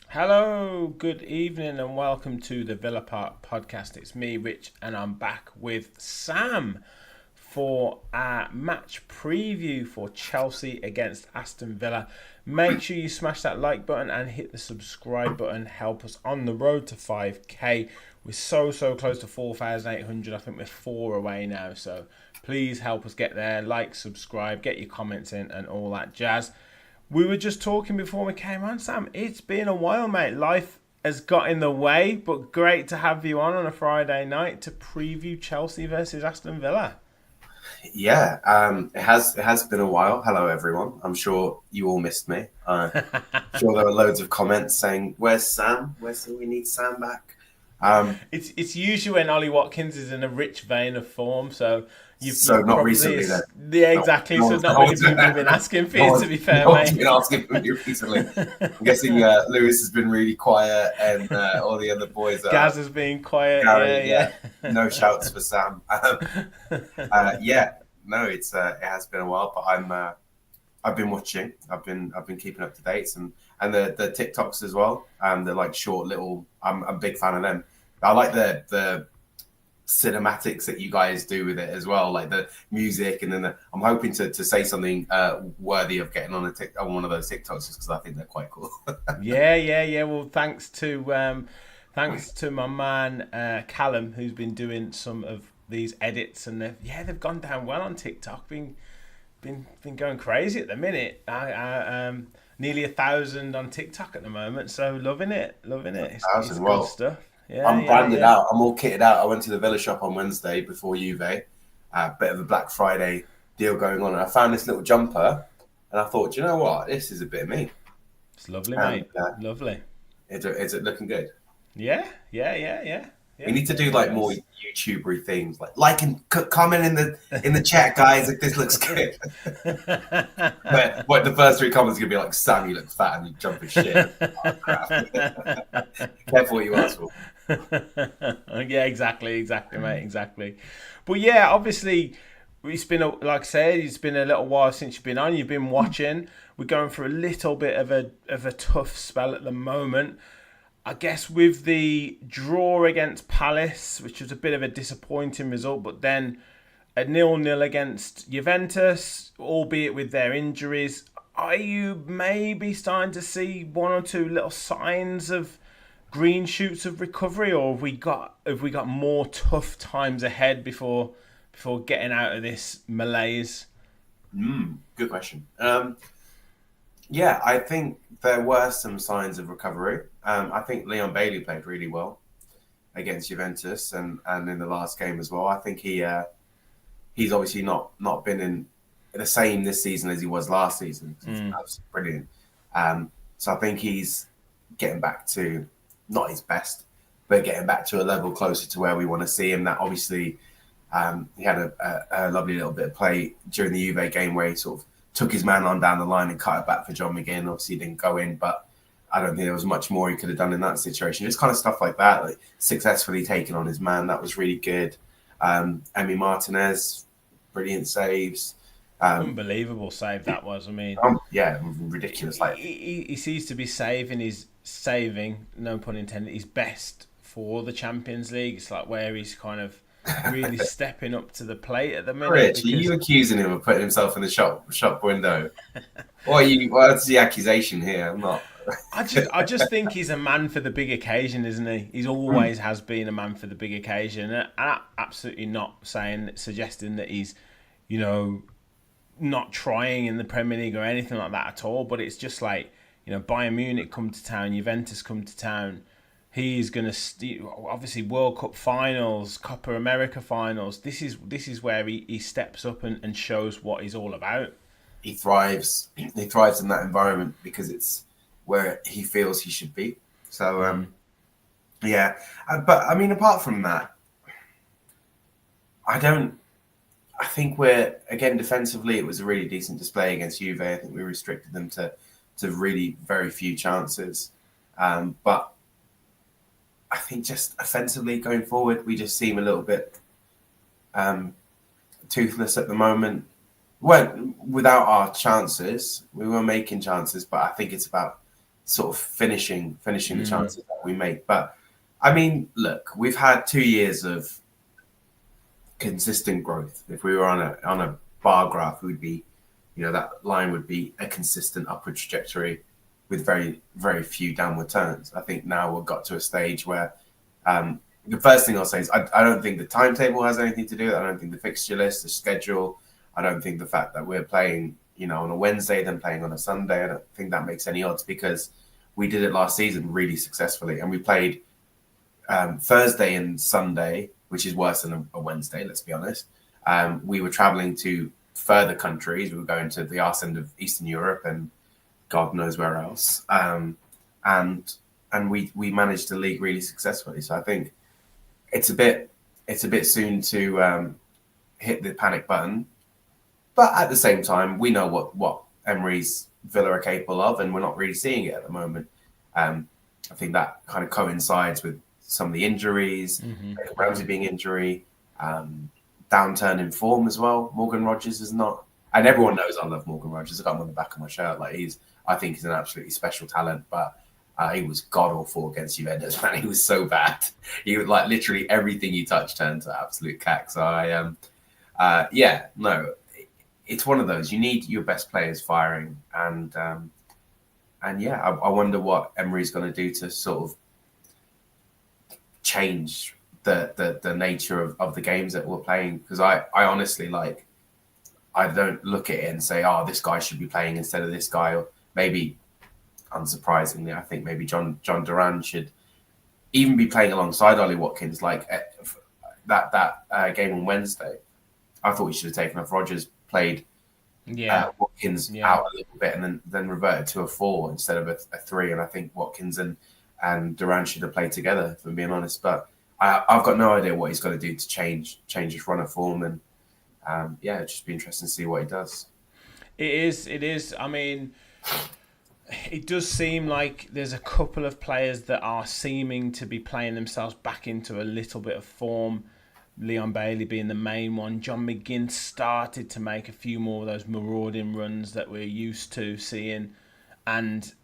Hello, good evening, and welcome to the Villa Park podcast. It's me, Rich, and I'm back with Sam for our match preview for Chelsea against Aston Villa. Make sure you smash that like button and hit the subscribe button. Help us on the road to 5k. We're so close to 4,800. I think we're 4 away now, so please help us get there. Like, subscribe, get your comments in, and all that jazz. We were just talking before we came on, Sam. It's been a while, mate. Life has got in the way, but great to have you on a Friday night to preview Chelsea versus Aston Villa. Yeah, it has been a while. Hello, everyone. I'm sure you all missed me. I'm sure there were loads of comments saying, "Where's Sam? We need Sam back." It's usually when Ollie Watkins is in a rich vein of form, so you've not recently then. Yeah, exactly. So not many people have been asking for you, to be fair, mate. Been asking for you recently. I'm guessing Lewis has been really quiet, and all the other boys. Gaz has been quiet. Gary, yeah. No shouts for Sam. It has been a while, but I've been watching. I've been keeping up to date, and the TikToks as well. They're like short little. I'm a big fan of them. I like the cinematics that you guys do with it as well, like the music, and then I'm hoping to say something worthy of getting on one of those TikToks, just because I think they're quite cool. Yeah. Well, thanks to my man Callum, who's been doing some of these edits, and they've gone down well on TikTok. Been going crazy at the minute. Nearly 1,000 on TikTok at the moment, so loving it. It's good stuff. Yeah, I'm branded out. I'm all kitted out. I went to the Villa shop on Wednesday before Juve. Bit of a Black Friday deal going on, and I found this little jumper, and I thought, do you know what? This is a bit of me. It's lovely, mate. Lovely. Is it looking good? Yeah. We need to do like more YouTubery things, like and comment in the chat, guys, if this looks good. but the first 3 comments are gonna be like, "Sam, you look fat and you jump as shit." Oh, crap. Careful what you ask for. Yeah, exactly, mate, exactly. But yeah, obviously, it's been like I said, it's been a little while since you've been on. You've been watching. We're going through a little bit of a tough spell at the moment. I guess with the draw against Palace, which was a bit of a disappointing result, but then a 0-0 against Juventus, albeit with their injuries, are you maybe starting to see 1 or 2 little signs of green shoots of recovery, or have we got more tough times ahead before getting out of this malaise? Good question. Yeah, I think there were some signs of recovery. I think Leon Bailey played really well against Juventus and in the last game as well. I think he's obviously not been in the same this season as he was last season. That's brilliant. So I think he's getting back to not his best, but getting back to a level closer to where we want to see him. That obviously he had a lovely little bit of play during the Juve game where he sort of took his man on down the line and cut it back for John McGinn. Obviously, he didn't go in, but I don't think there was much more he could have done in that situation. Just kind of stuff like that, like successfully taking on his man. That was really good. Emi Martinez, brilliant saves. Unbelievable save that was. I mean, ridiculous. He seems to be saving, no pun intended, his best for the Champions League. It's like where he's kind of really stepping up to the plate at the minute. Rich, are you accusing him of putting himself in the shop window? What's the accusation here? I'm not. I just think he's a man for the big occasion, isn't he? He's always has been a man for the big occasion. And I'm absolutely not suggesting that he's, not trying in the Premier League or anything like that at all. But it's just like, Bayern Munich come to town, Juventus come to town. He's going to obviously World Cup finals, Copa America finals. This is where he steps up and shows what he's all about. He thrives. He thrives in that environment because it's where he feels he should be. So yeah, but I mean, apart from that, I think we're again defensively. It was a really decent display against Juve. I think we restricted them to really very few chances, but I think just offensively going forward, we just seem a little bit toothless at the moment. Well, without our chances, we were making chances, but I think it's about sort of finishing the chances that we make. But I mean, look, we've had 2 years of consistent growth. If we were on a bar graph, it would be, that line would be a consistent upward trajectory with very, very few downward turns. I think now we've got to a stage where the first thing I'll say is I don't think the timetable has anything to do with it. I don't think the fixture list, the schedule, I don't think the fact that we're playing, on a Wednesday, then playing on a Sunday, I don't think that makes any odds because we did it last season really successfully. And we played Thursday and Sunday, which is worse than a Wednesday, let's be honest. We were traveling to further countries. We were going to the arse end of Eastern Europe and God knows where else. And we managed the league really successfully. So I think it's a bit soon to hit the panic button. But at the same time, we know what Emery's Villa are capable of, and we're not really seeing it at the moment. I think that kind of coincides with some of the injuries, Ramsey being injury, downturn in form as well. Morgan Rogers is not, and everyone knows I love Morgan Rogers. I got him on the back of my shirt. I think he's an absolutely special talent, but he was god awful against Juventus. Man, he was so bad. He was like literally everything he touched turned to absolute cack. So it's one of those. You need your best players firing, and I wonder what Emery's going to do to sort of change the nature of the games that we're playing. Because I honestly I don't look at it and say, oh, this guy should be playing instead of this guy. Or maybe, unsurprisingly, I think maybe John Duran should even be playing alongside Ollie Watkins. Like that game on Wednesday, I thought we should have taken off Rogers, played Watkins out a little bit, and then reverted to a 4 instead of a 3. And I think Watkins and Duran should have played together, if I'm being honest. But I've got no idea what he's got to do to change his run of form. And it'd just be interesting to see what he does. It is. I mean, it does seem like there's a couple of players that are seeming to be playing themselves back into a little bit of form. Leon Bailey being the main one. John McGinn started to make a few more of those marauding runs that we're used to seeing. And,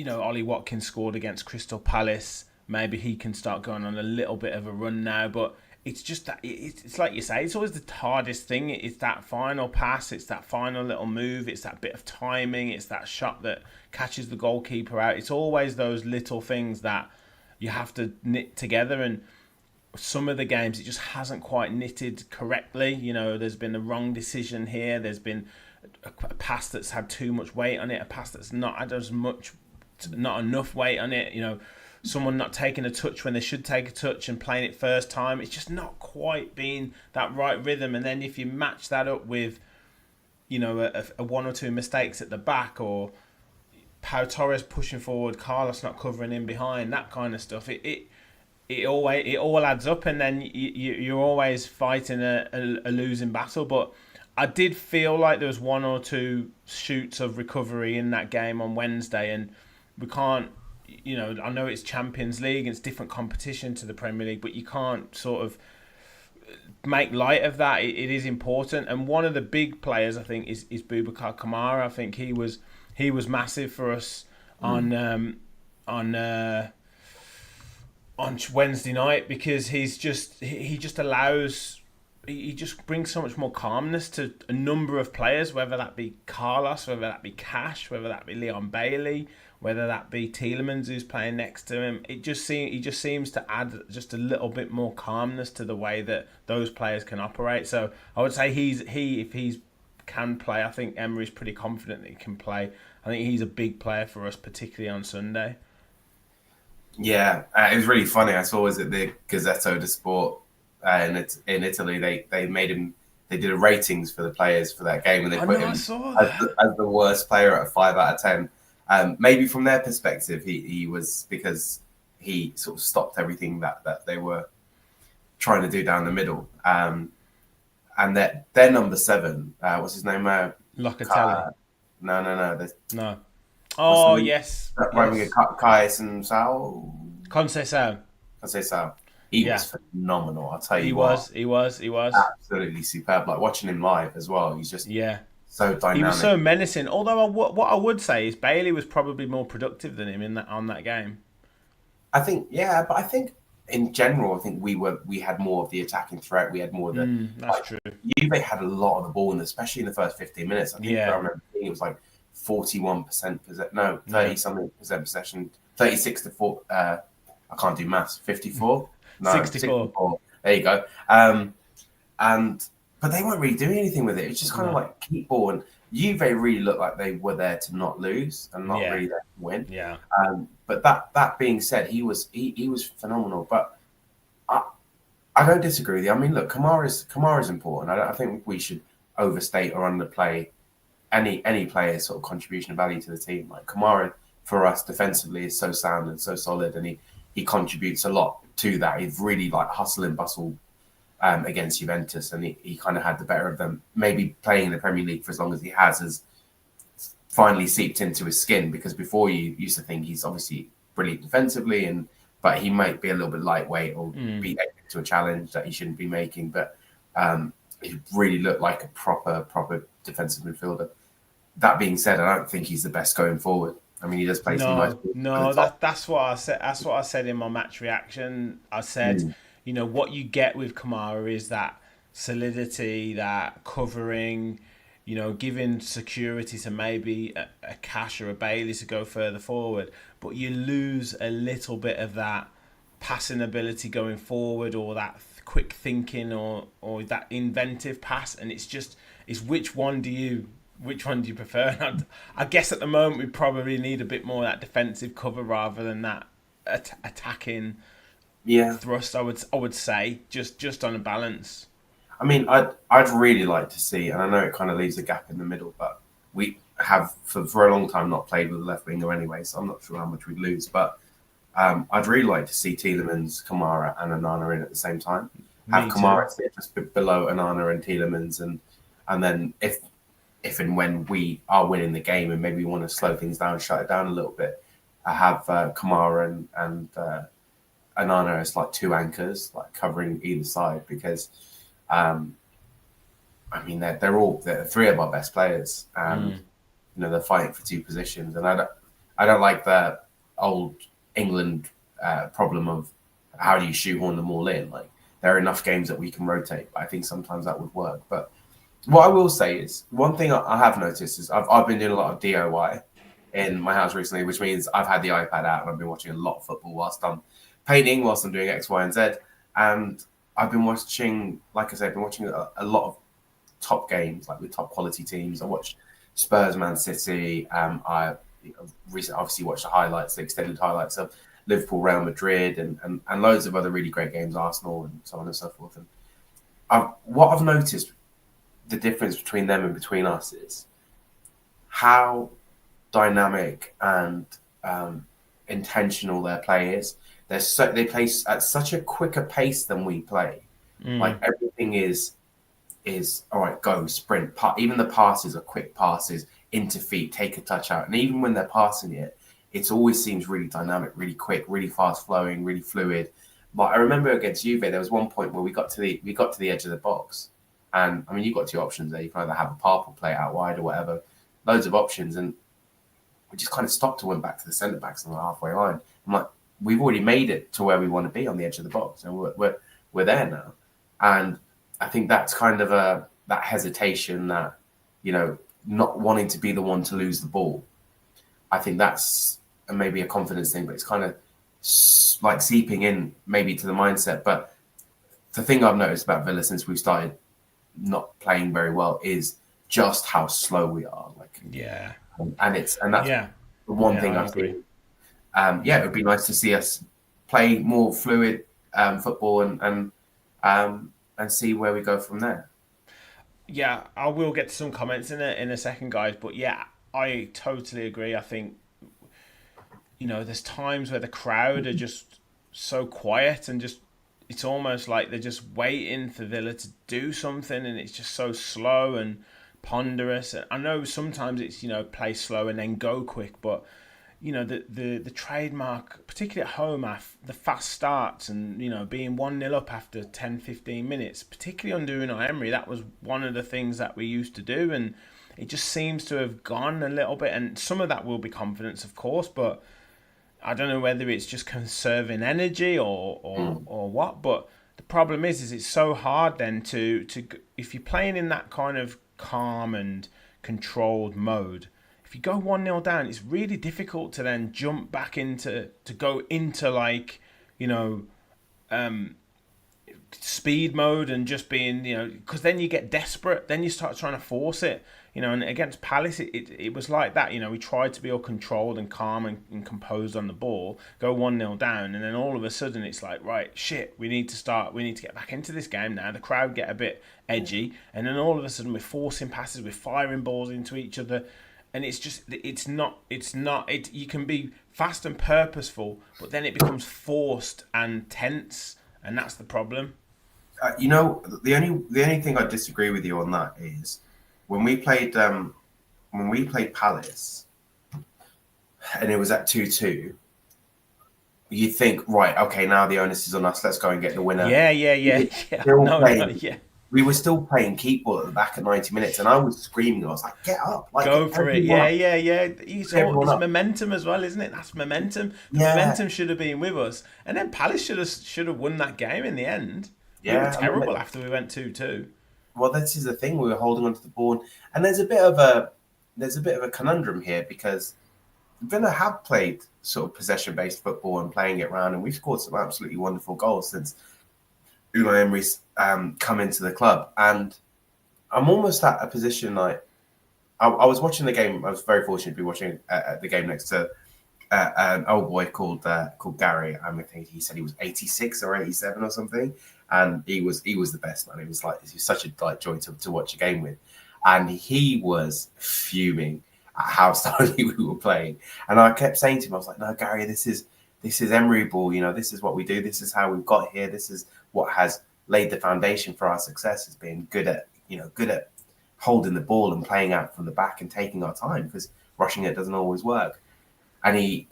Ollie Watkins scored against Crystal Palace. Maybe he can start going on a little bit of a run now. But it's just that, it's like you say, it's always the hardest thing. It's that final pass. It's that final little move. It's that bit of timing. It's that shot that catches the goalkeeper out. It's always those little things that you have to knit together. And some of the games, it just hasn't quite knitted correctly. There's been a wrong decision here. There's been a pass that's had too much weight on it. A pass that's not had not enough weight on it. Someone not taking a touch when they should take a touch and playing it first time. It's just not quite been that right rhythm. And then if you match that up with, a 1 or 2 mistakes at the back, or Pau Torres pushing forward, Carlos not covering in behind, that kind of stuff, it all adds up, and then you're always fighting a losing battle. But I did feel like there was 1 or 2 shoots of recovery in that game on Wednesday, and we can't, I know it's Champions League, it's different competition to the Premier League, but you can't sort of make light of that. It is important, and one of the big players I think is Boubacar Kamara. I think he was massive for us on Wednesday night, because he just brings so much more calmness to a number of players, whether that be Carlos, whether that be Cash, whether that be Leon Bailey, whether that be Tielemans who's playing next to him. He just seems to add just a little bit more calmness to the way that those players can operate. So I would say if he can play, I think Emery's pretty confident that he can play. I think he's a big player for us, particularly on Sunday. Yeah, it was really funny. I saw was it the Gazzetta de Sport in Italy. They made him. They did a ratings for the players for that game, and they I put know, I him saw as that. as the worst player at a 5 out of 10. Maybe from their perspective, he was because he sort of stopped everything that they were trying to do down the middle. And their number seven, what's his name? Locatelli. No. No. What's the Oh, name? yes. Right winger, Yes. Kais and Sal. Conceição. I say Sal. He Yeah. was phenomenal. I'll tell He you what, was. He was. He was. absolutely superb. Like watching him live as well. He's just Yeah. so He was dynamic. so menacing. Although what I would say is Bailey was probably more productive than him in that on that game. I think, yeah, but I think in general, I think we had more of the attacking threat. We had more of the That's like true. Juve had a lot of the ball, and especially in the first 15 minutes. I think I Yeah. remember thinking it was like 41% no, Yeah. 30 something percent possession, 36 to 4. I can't do maths. 54? No, 64. 64. There you go. And but they weren't really doing anything with it. It's just kind of No. like keep ball, and Juve really looked like they were there to not lose and not Yeah. really there to win. Yeah. But that being said, he was phenomenal. But I I don't disagree with you. I mean, look, Kamara's important. I think we should overstate or underplay any player's sort of contribution of value to the team. Like Kamara for us defensively is so sound and so solid, and he contributes a lot to that. He's really like hustle and bustle against Juventus, and he kind of had the better of them. Maybe playing in the Premier League for as long as he has finally seeped into his skin, because before you used to think he's obviously brilliant defensively, but he might be a little bit lightweight or be to a challenge that he shouldn't be making. But he really looked like a proper defensive midfielder. That being said, I don't think he's the best going forward. I mean, he does play some nice No, balls at the no, top. that's what I said. That's what I said in my match reaction. I said, Mm. what you get with Kamara is that solidity, that covering, giving security to maybe a Cash or a Bailey to go further forward, but you lose a little bit of that passing ability going forward, or that quick thinking, or that inventive pass, and it's which one do you prefer? I guess at the moment we probably need a bit more of that defensive cover rather than that attacking Yeah, thrust. I would say just on a balance. I mean, I'd really like to see, and I know it kind of leaves a gap in the middle, but we have for a long time not played with a left winger anyway, so I'm not sure how much we'd lose. But I'd really like to see Tielemans, Kamara, and Anana in at the same time. Have Me too. Kamara sit just below Anana and Tielemans, and then if and when we are winning the game and maybe we want to slow things down, shut it down a little bit, I have Kamara and Anana as like two anchors, like covering either side, because um, I mean they're three of our best players, and they're fighting for two positions, and I don't like the old England problem of how do you shoehorn them all in. Like there are enough games that we can rotate, but I think sometimes that would work. But what I will say is one thing I have noticed is I've been doing a lot of DIY in my house recently, which means I've had the iPad out and I've been watching a lot of football whilst I'm painting, whilst I'm doing X, Y, and Z. And I've been watching, like I said, I've been watching a lot of top games, like with top quality teams. I watched Spurs, Man City. I recently obviously watched the highlights, the extended highlights of Liverpool, Real Madrid, and loads of other really great games, Arsenal, and so on and so forth. And what I've noticed, the difference between them and between us is how dynamic and intentional their play is. They play at such a quicker pace than we play. Like everything is all right. Go sprint. Even the passes are quick passes into feet, take a touch out, and even when they're passing it always seems really dynamic, really quick, really fast flowing, really fluid. But I remember against Juve, there was one point where we got to the edge of the box, and I mean, you've got two options there. You can either have a pop or play it out wide or whatever. Loads of options, and we just kind of stopped and went back to the centre backs on the halfway line. I'm like, we've already made it to where we want to be on the edge of the box, and we're there now. And I think that's kind of that hesitation, that not wanting to be the one to lose the ball. I think that's maybe a confidence thing, but it's kind of like seeping in maybe to the mindset. But the thing I've noticed about Villa since we've started not playing very well is just how slow we are. Like, Yeah. and that's Yeah. the one Yeah, thing I I've agree. seen. it would be nice to see us play more fluid football and see where we go from there. Yeah, I will get to some comments in a second, guys. But yeah, I totally agree. I think there's times where the crowd are just so quiet and just it's almost like they're just waiting for Villa to do something, and it's just so slow and ponderous. And I know sometimes it's play slow and then go quick, but the trademark, particularly at home, the fast starts and being 1-0 up after 10-15 minutes, particularly under Unai Emery, that was one of the things that we used to do, and it just seems to have gone a little bit. And some of that will be confidence, of course, but I don't know whether it's just conserving energy or what. But the problem is it's so hard then to if you're playing in that kind of calm and controlled mode. If you go 1-0 down, it's really difficult to then jump back to go into like speed mode and just being because then you get desperate, then you start trying to force it. And against Palace, it was like that. We tried to be all controlled and calm and composed on the ball, go 1-0 down, and then all of a sudden it's like, right, shit, we need to get back into this game now. The crowd get a bit edgy, and then all of a sudden we're forcing passes, we're firing balls into each other, and it's not. You can be fast and purposeful, but then it becomes forced and tense, and that's the problem. The only thing I disagree with you on that is when we played Palace and it was at 2-2, you think, right, okay, now the onus is on us. Let's go and get the winner. Yeah. We were still playing keep ball at the back at 90 minutes, and I was screaming. I was like, "Get up! Like, go for it!" Yeah. It's momentum as well, isn't it? That's momentum. The momentum should have been with us, and then Palace should have won that game in the end. Yeah, we were terrible after we went 2-2. Well, this is the thing. We were holding onto the ball, and there's a bit of a conundrum here because Villa have played sort of possession-based football and playing it around, and we've scored some absolutely wonderful goals since Unai Emery's come into the club. And I'm almost at a position like I was watching the game. I was very fortunate to be watching the game next to an old boy called Gary. I think he said he was 86 or 87 or something, and he was the best, man. It was such a joy to watch a game with, and he was fuming at how slowly we were playing. And I kept saying to him, I was like, "No, Gary, this is Emery ball. This is what we do. This is how we've got here. This is what has laid the foundation for our success, is being good at holding the ball and playing out from the back and taking our time, because rushing it doesn't always work." And he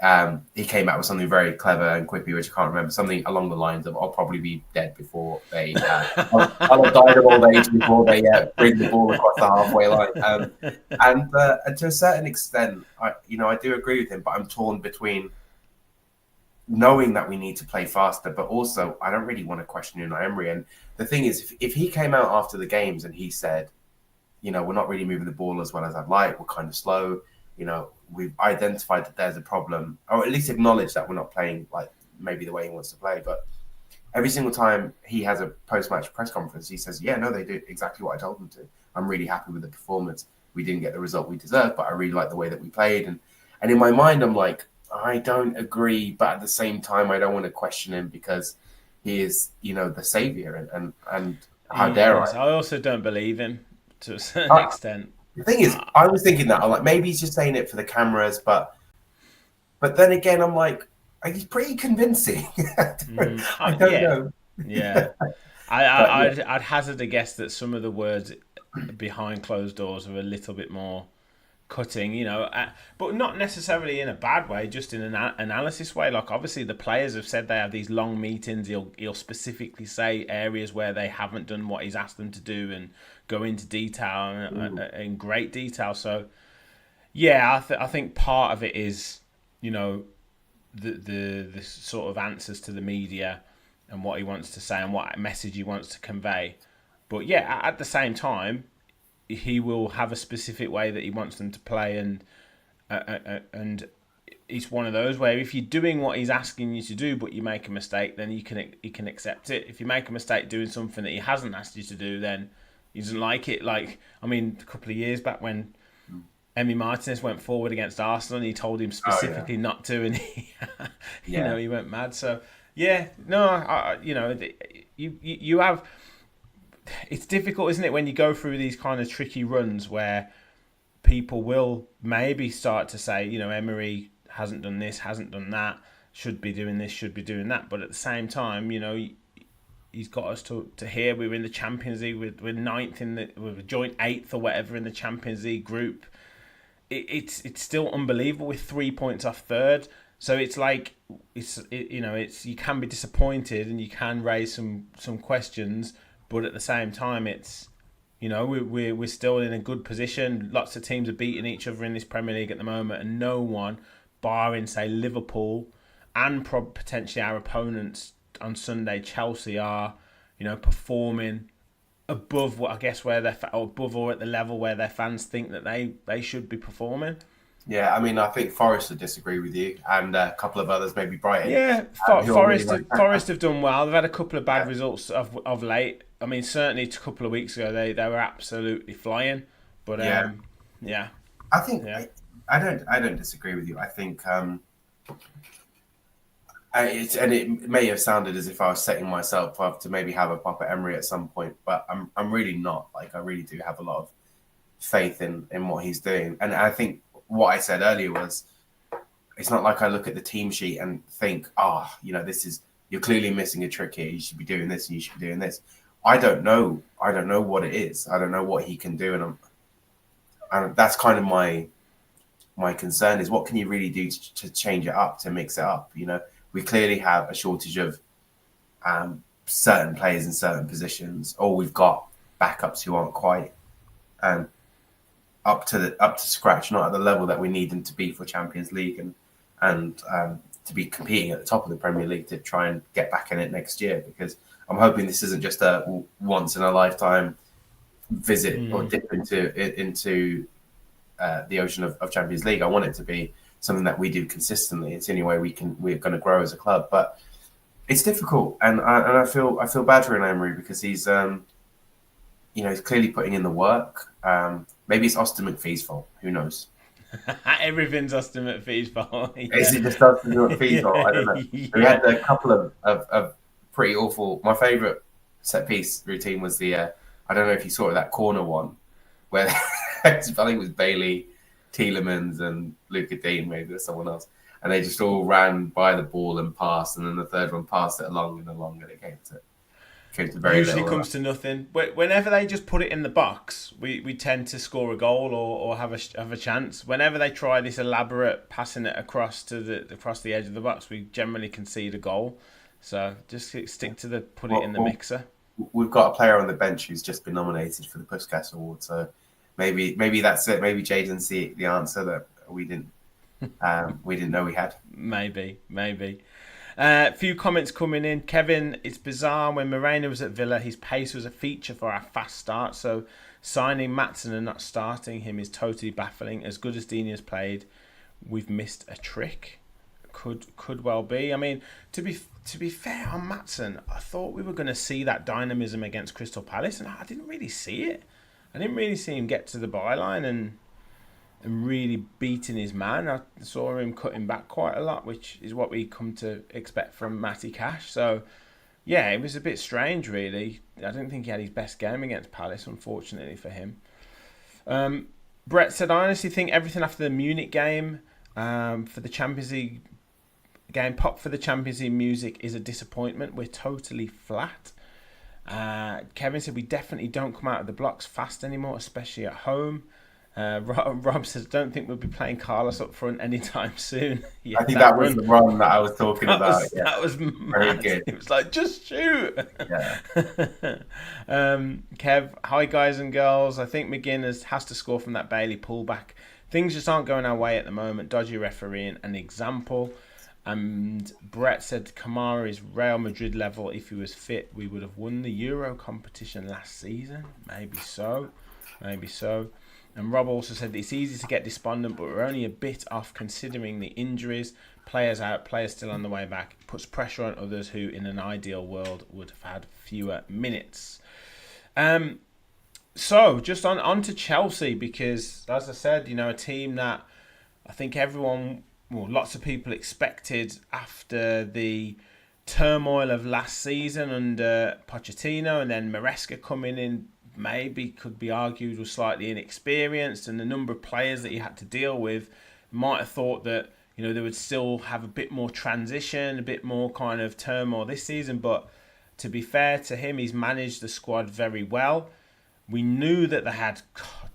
came out with something very clever and quippy, which I can't remember, something along the lines of, "I'll probably be dead before they, I'll have died of old age before they bring the ball across the halfway line." And to a certain extent, I do agree with him, but I'm torn between knowing that we need to play faster, but also I don't really want to question Unai Emery. And the thing is, if he came out after the games and he said, we're not really moving the ball as well as I'd like, we're kind of slow, we've identified that there's a problem, or at least acknowledged that we're not playing like maybe the way he wants to play. But every single time he has a post-match press conference, he says, "Yeah, no, they did exactly what I told them to. I'm really happy with the performance. We didn't get the result we deserved, but I really like the way that we played." And in my mind, I'm like, I don't agree, but at the same time, I don't want to question him because he is, the savior, and how dare I? I also don't believe him to a certain extent. The thing is, I was thinking that I'm like, maybe he's just saying it for the cameras, but then again, I'm like, he's pretty convincing. I don't know. Yeah, I'd hazard a guess that some of the words behind closed doors are a little bit more cutting, but not necessarily in a bad way, just in an analysis way. Like, obviously the players have said they have these long meetings. He'll specifically say areas where they haven't done what he's asked them to do and go into detail in great detail. So yeah, I think part of it is the sort of answers to the media and what he wants to say and what message he wants to convey. But yeah, at the same time, he will have a specific way that he wants them to play, and it's one of those where if you're doing what he's asking you to do, but you make a mistake, then he can accept it. If you make a mistake doing something that he hasn't asked you to do, then he doesn't like it. Like, I mean, a couple of years back when Emi Martinez went forward against Arsenal and he told him specifically not to, and he, he went mad. So yeah, no, you have. It's difficult, isn't it, when you go through these kind of tricky runs where people will maybe start to say, Emery hasn't done this, hasn't done that, should be doing this, should be doing that. But at the same time, he's got us to here. We're in the Champions League. We're ninth we're joint eighth or whatever in the Champions League group. It's still unbelievable with 3 points off third. So it's like you can be disappointed and you can raise some questions, but at the same time it's we're still in a good position. Lots of teams are beating each other in this Premier League at the moment, and no one, barring say Liverpool and potentially our opponents on Sunday, Chelsea, are performing above what I guess where they're above or at the level where their fans think that they should be performing. Yeah, I mean, I think Forest would disagree with you, and a couple of others, maybe Brighton. Yeah, Forest have done well. They've had a couple of bad results of late. I mean, certainly a couple of weeks ago they were absolutely flying. But yeah, I think I don't disagree with you. I think it may have sounded as if I was setting myself up to maybe have a pop at Emery at some point, but I'm really not. Like, I really do have a lot of faith in what he's doing, and I think what I said earlier was, it's not like I look at the team sheet and think, you're clearly missing a trick here. You should be doing this and you should be doing this. I don't know what it is. I don't know what he can do, and that's kind of my concern is, what can you really do to change it up, to mix it up? We clearly have a shortage of certain players in certain positions, or we've got backups who aren't quite up to scratch, not at the level that we need them to be for Champions League and to be competing at the top of the Premier League to try and get back in it next year. Because I'm hoping this isn't just a once in a lifetime visit or dip into the ocean of Champions League. I want it to be something that we do consistently. It's the only way we're going to grow as a club. But it's difficult, and I feel bad for Emery because he's he's clearly putting in the work. Maybe it's Austin McPhee's fault. Who knows? Everything's Austin McPhee's fault. Yeah. Is it just Austin McPhee's fault? I don't know. Yeah. We had a couple of pretty awful. My favourite set piece routine was the I don't know if you saw it, that corner one where I think it was Bailey, Tielemans, and Luca Dean, maybe there's someone else, and they just all ran by the ball and passed, and then the third one passed it along, and it came to very usually little. Comes to nothing. Whenever they just put it in the box, we tend to score a goal or have a chance. Whenever they try this elaborate passing it across the edge of the box, we generally concede a goal. So just stick to it in the mixer. We've got a player on the bench who's just been nominated for the Puskas Award, so maybe that's it. Maybe Jadon's the answer that we didn't know we had. Maybe. A few comments coming in. Kevin, it's bizarre. When Moreno was at Villa, his pace was a feature for our fast start. So signing Maatsen and not starting him is totally baffling. As good as Dini's played, we've missed a trick. Could well be. I mean, to be fair on Maatsen, I thought we were going to see that dynamism against Crystal Palace, and I didn't really see it. I didn't really see him get to the byline and really beating his man. I saw him cutting back quite a lot, which is what we come to expect from Matty Cash. So, yeah, it was a bit strange, really. I don't think he had his best game against Palace, unfortunately for him. Brett said, I honestly think everything after the Munich game for the Champions League game, pop for the Champions League music is a disappointment. We're totally flat. Kevin said, we definitely don't come out of the blocks fast anymore, especially at home. Rob says, don't think we'll be playing Carlos up front anytime soon. Yeah, I think that was the run that I was talking about. That was mad. Very good. It was like, just shoot. Yeah. Kev, hi guys and girls. I think McGinn has to score from that Bailey pullback. Things just aren't going our way at the moment. Dodgy refereeing, an example. And Brett said Kamara is Real Madrid level. If he was fit, we would have won the Euro competition last season. Maybe so. And Rob also said that it's easy to get despondent, but we're only a bit off considering the injuries. Players out, players still on the way back. It puts pressure on others who, in an ideal world, would have had fewer minutes. So just on to Chelsea, because as I said, a team that I think everyone, well, lots of people expected after the turmoil of last season under Pochettino, and then Maresca coming in, maybe could be argued was slightly inexperienced, and the number of players that he had to deal with, might have thought that they would still have a bit more transition, a bit more kind of turmoil this season. But to be fair to him, he's managed the squad very well. We knew that they had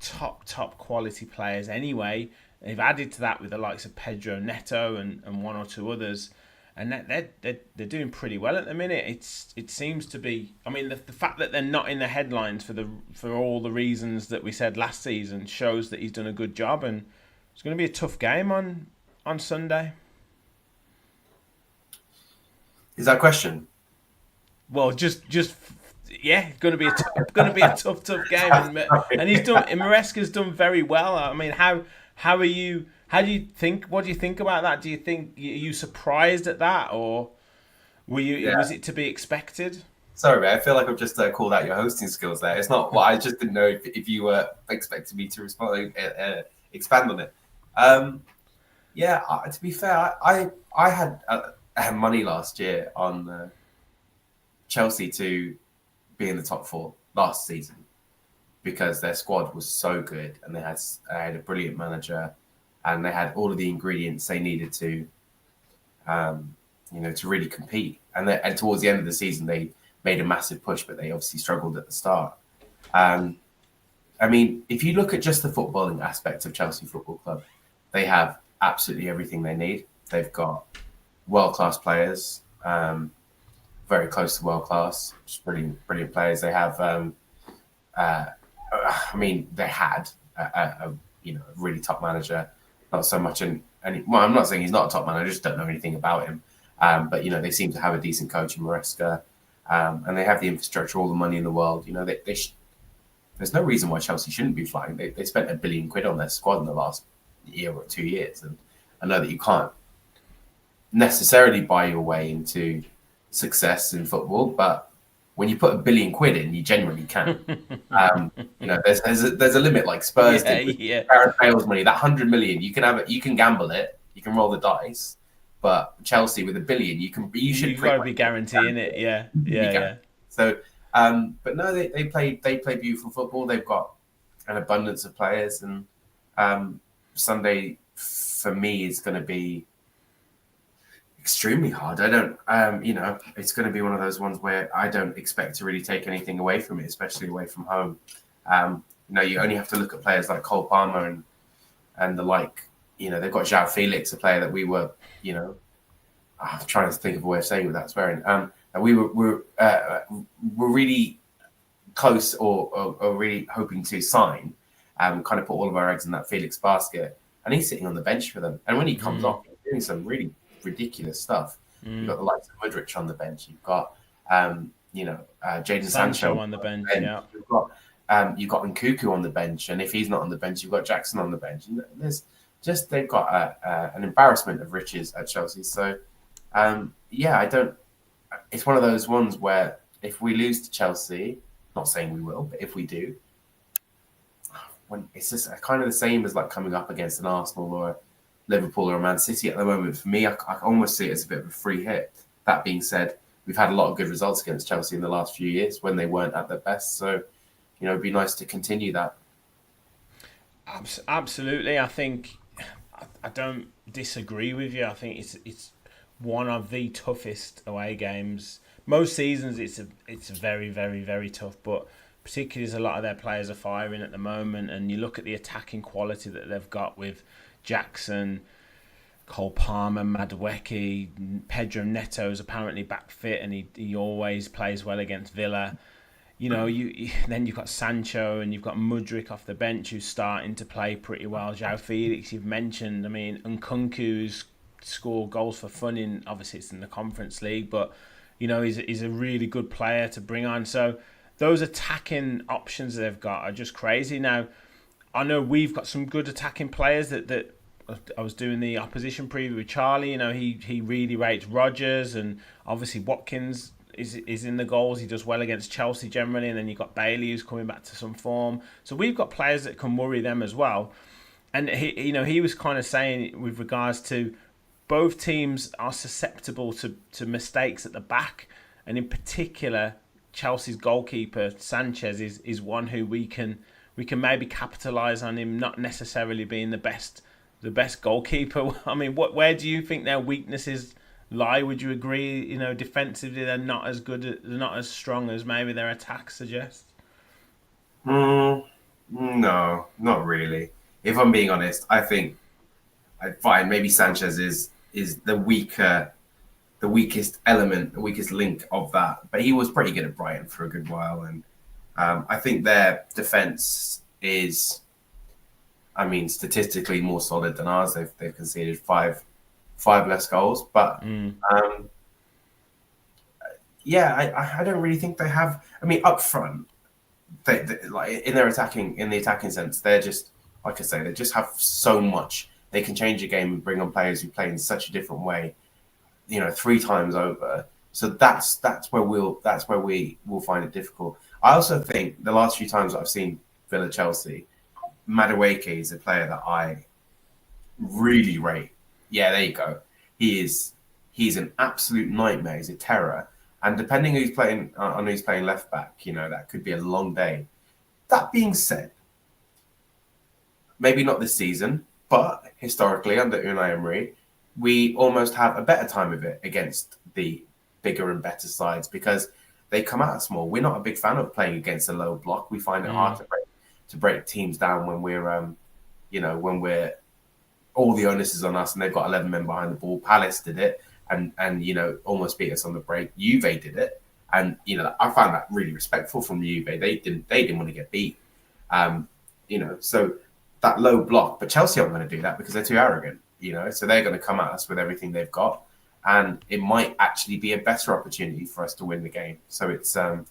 top quality players anyway. They've added to that with the likes of Pedro Neto and one or two others, and they're doing pretty well at the minute. It seems to be. I mean, the fact that they're not in the headlines for all the reasons that we said last season shows that he's done a good job, and it's going to be a tough game on Sunday. Is that a question? Well, just yeah, it's going to be a tough game, and he's done. Maresca's done very well. I mean, how do you think? What do you think about that? Do you think are you surprised at that, or were you? Yeah. Was it to be expected? Sorry, man. I feel like I've just called out your hosting skills there. It's not. Well, I just didn't know if you were expecting me to respond, expand on it. Yeah. To be fair, I had money last year on Chelsea to be in the top 4 last season, because their squad was so good, and they had a brilliant manager, and they had all of the ingredients they needed to really compete. And towards the end of the season, they made a massive push, but they obviously struggled at the start. I mean, if you look at just the footballing aspect of Chelsea Football Club, they have absolutely everything they need. They've got world-class players, very close to world-class, just brilliant players. They have, they had a really top manager. Not so much well, I'm not saying he's not a top manager, I just don't know anything about him. But they seem to have a decent coach in Maresca, and they have the infrastructure, all the money in the world. There's no reason why Chelsea shouldn't be flying. They spent £1 billion on their squad in the last year or 2 years, and I know that you can't necessarily buy your way into success in football, but when you put £1 billion in, you genuinely can. There's a limit, like Spurs did with Gareth Bale's money. That 100 million, you can have it, you can gamble it, you can roll the dice. But Chelsea with £1 billion, you've got to be guaranteeing it. Yeah. So, but no, they play beautiful football. They've got an abundance of players, and Sunday for me is going to be extremely hard. I don't, it's going to be one of those ones where I don't expect to really take anything away from it, especially away from home. You only have to look at players like Cole Palmer and the like. They've got João Felix, a player that we were, I'm trying to think of a way of saying without swearing. And we were really close or really hoping to sign, kind of put all of our eggs in that Felix basket. And he's sitting on the bench for them. And when he comes off, he's doing some really ridiculous stuff. You've got the likes of Mudryk on the bench. You've got, Jadon Sancho on the bench. Yeah. You've got Nkunku on the bench. And if he's not on the bench, you've got Jackson on the bench. And they've got an embarrassment of riches at Chelsea. So, it's one of those ones where if we lose to Chelsea, not saying we will, but if we do, it's just kind of the same as like coming up against an Arsenal or a Liverpool or a Man City at the moment. For me, I almost see it as a bit of a free hit. That being said, we've had a lot of good results against Chelsea in the last few years when they weren't at their best. So, it'd be nice to continue that. Absolutely. I think I don't disagree with you. I think it's one of the toughest away games. Most seasons it's very, very, very tough, but particularly as a lot of their players are firing at the moment, and you look at the attacking quality that they've got with Jackson, Cole Palmer, Madueke, Pedro Neto is apparently back fit, and he always plays well against Villa. Then you've got Sancho and you've got Mudryk off the bench who's starting to play pretty well. João Felix, you've mentioned. I mean, Nkunku's scored goals for fun obviously it's in the Conference League, but he's a really good player to bring on. So those attacking options they've got are just crazy. Now, I know we've got some good attacking players that I was doing the opposition preview with Charlie. He really rates Rodgers, and obviously Watkins is in the goals. He does well against Chelsea generally, and then you've got Bailey who's coming back to some form. So we've got players that can worry them as well. And he was kind of saying with regards to both teams are susceptible to mistakes at the back, and in particular, Chelsea's goalkeeper Sanchez is one who we can maybe capitalise on him not necessarily being the best goalkeeper. I mean, where do you think their weaknesses lie? Would you agree? Defensively they're not as good, they're not as strong as maybe their attack suggests. No, not really. If I'm being honest, I think fine. Maybe Sanchez is the weakest element, the weakest link of that. But he was pretty good at Brighton for a good while, and I think their defense is, statistically more solid than ours. They've conceded five less goals, but I don't really think they have. Up front, they like in the attacking sense, they're just like I say, they just have so much. They can change a game and bring on players who play in such a different way, 3 times over. So that's where we will find it difficult. I also think the last few times I've seen Villa Chelsea, Madueke is a player that I really rate. Yeah, there you go. He's an absolute nightmare. He's a terror. And depending who's playing left back, that could be a long day. That being said, maybe not this season, but historically under Unai Emery, we almost have a better time of it against the bigger and better sides because they come at us more. We're not a big fan of playing against a low block. We find it hard to break teams down when we're all the onus is on us and they've got 11 men behind the ball. Palace did it and almost beat us on the break. Juve did it, and I found that really respectful from Juve. They didn't want to get beat. So that low block, but Chelsea aren't going to do that because they're too arrogant. So they're going to come at us with everything they've got, and it might actually be a better opportunity for us to win the game. So it's going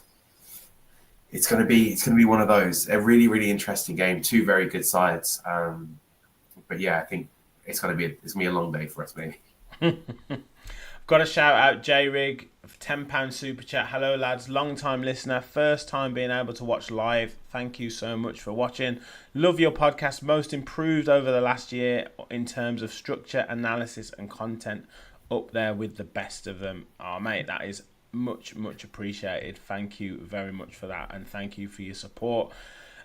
to be one of those, a really, really interesting game. 2 very good sides. But yeah, I think it's going to be a long day for us, maybe. Got to shout out J-Rig for £10 super chat. Hello lads, long time listener, first time being able to watch live. Thank you so much for watching. Love your podcast, most improved over the last year in terms of structure, analysis and content, up there with the best of them. Oh mate, that is much appreciated. Thank you very much for that, and thank you for your support.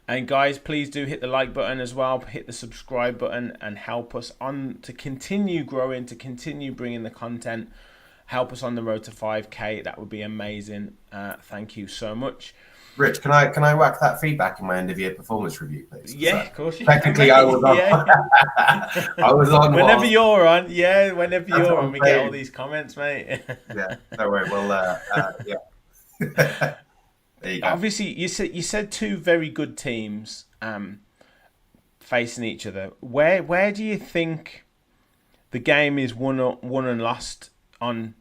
And guys, please do hit the like button as well, hit the subscribe button and help us on to continue growing, to continue bringing the content. Help us on the road to 5k. That would be amazing. Thank you so much. Rich, can I whack that feedback in my end of year performance review, please? Yeah, of course you technically can. I was on. Yeah. I was on. Whenever you're on, we get all these comments, mate. Yeah, don't worry. Well, yeah. There you go. Obviously, you said 2 very good teams facing each other. Where do you think the game is won and lost on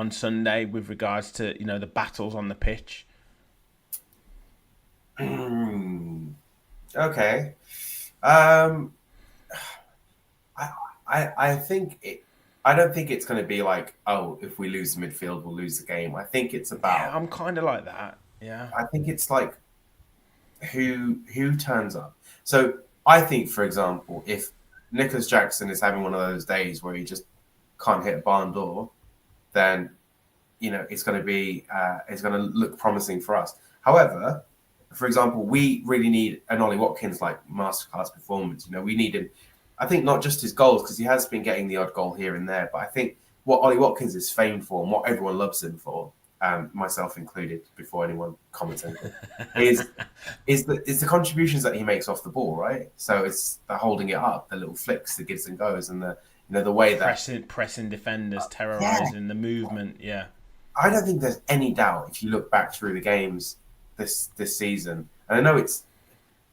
Sunday with regards to the battles on the pitch? Okay. I think I don't think it's going to be like, oh, if we lose the midfield, we'll lose the game. I think it's about. Yeah, I'm kind of like that. Yeah. I think it's like who turns up. So I think, for example, if Nicholas Jackson is having one of those days where he just can't hit a barn door, then it's going to look promising for us. However, for example, we really need an Ollie Watkins like masterclass performance. We need him. I think not just his goals, because he has been getting the odd goal here and there, but I think what Ollie Watkins is famed for and what everyone loves him for, myself included, before anyone commented, is the contributions that he makes off the ball, right? So it's the holding it up, the little flicks, the gives and goes, and the way that pressing defenders, terrorizing the movement. Yeah, I don't think there's any doubt if you look back through the games this season, and I know it's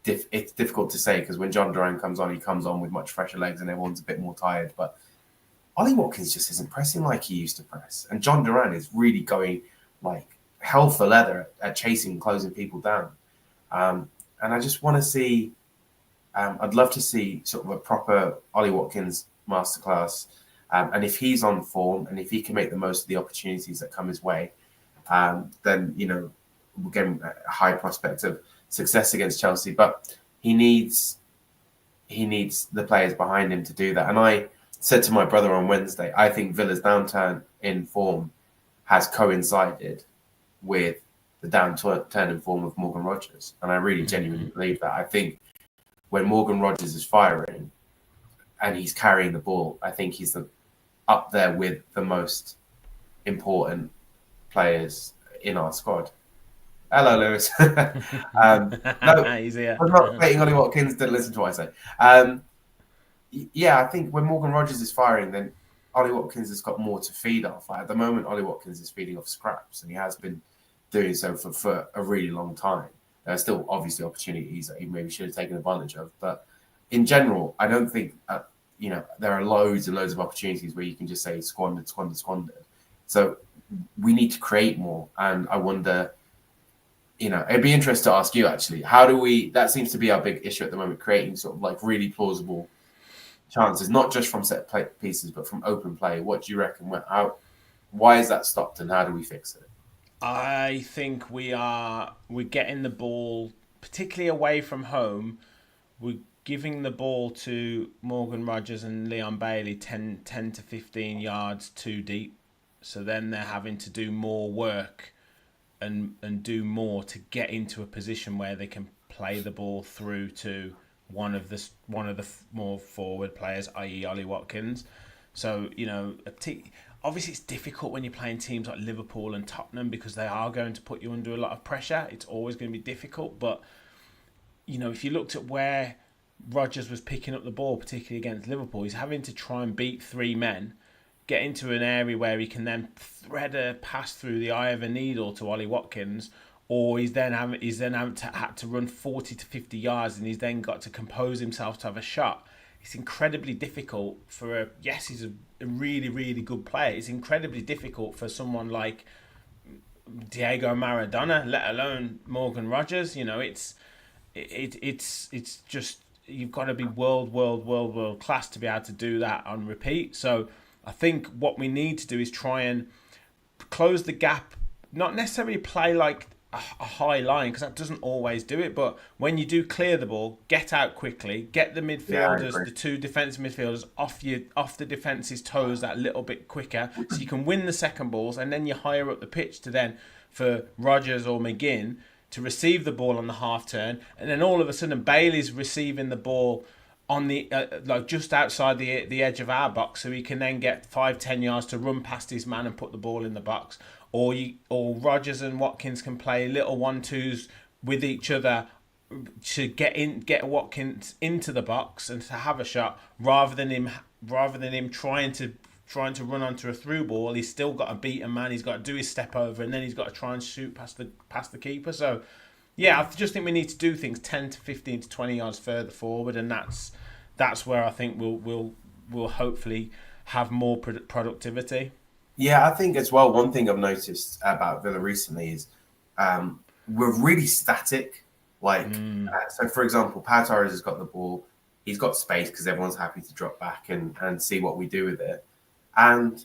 difficult to say because when John Duran comes on, he comes on with much fresher legs and everyone's a bit more tired. But Ollie Watkins just isn't pressing like he used to press, and John Duran is really going like hell for leather at chasing, closing people down. And I just want to see. I'd love to see sort of a proper Ollie Watkins masterclass, and if he's on form and if he can make the most of the opportunities that come his way, then we're getting a high prospect of success against Chelsea. But he needs the players behind him to do that. And I said to my brother on Wednesday, I think Villa's downturn in form has coincided with the downturn in form of Morgan Rogers. And I really genuinely believe that. I think when Morgan Rogers is firing and he's carrying the ball, I think he's up there with the most important players in our squad. Hello, Lewis. No, He's here. I'm not hating Ollie Watkins. Didn't listen to what I say. I think when Morgan Rogers is firing, then Ollie Watkins has got more to feed off. At the moment, Ollie Watkins is feeding off scraps, and he has been doing so for a really long time. There are still obviously opportunities that he maybe should have taken advantage of, but in general, I don't think there are loads and loads of opportunities where you can just say squandered. So we need to create more, and I wonder. It'd be interesting to ask you actually, how do we, that seems to be our big issue at the moment, creating sort of like really plausible chances, not just from set pieces, but from open play. What do you reckon? Why is that stopped and how do we fix it? I think we're getting the ball, particularly away from home, we're giving the ball to Morgan Rogers and Leon Bailey 10 to 15 yards too deep. So then they're having to do more work and do more to get into a position where they can play the ball through to one of the more forward players, i.e. Ollie Watkins. So, obviously it's difficult when you're playing teams like Liverpool and Tottenham because they are going to put you under a lot of pressure. It's always going to be difficult. But, if you looked at where Rodgers was picking up the ball, particularly against Liverpool, he's having to try and beat three men, get into an area where he can then thread a pass through the eye of a needle to Ollie Watkins, or he's then had to run 40 to 50 yards, and he's then got to compose himself to have a shot. It's incredibly difficult for he's a really, really good player. It's incredibly difficult for someone like Diego Maradona, let alone Morgan Rogers. It's just, you've got to be world class to be able to do that on repeat. So I think what we need to do is try and close the gap, not necessarily play like a high line, because that doesn't always do it, but when you do clear the ball, get out quickly, get the midfielders, the two defensive midfielders off the defence's toes that little bit quicker, so you can win the second balls, and then you higher up the pitch to then for Rodgers or McGinn to receive the ball on the half turn, and then all of a sudden Bailey's receiving the ball on the just outside the edge of our box, so he can then get 5-10 yards to run past his man and put the ball in the box. Or Rodgers and Watkins can play little 1-2s with each other to get Watkins into the box and to have a shot, rather than him trying to run onto a through ball. He's still got to beat a man. He's got to do his step over, and then he's got to try and shoot past the keeper. So yeah, I just think we need to do things 10 to 15 to 20 yards further forward, and that's where I think we'll hopefully have more productivity. Yeah, I think as well, one thing I've noticed about Villa recently is we're really static. So for example, Pau Torres has got the ball. He's got space because everyone's happy to drop back and see what we do with it. And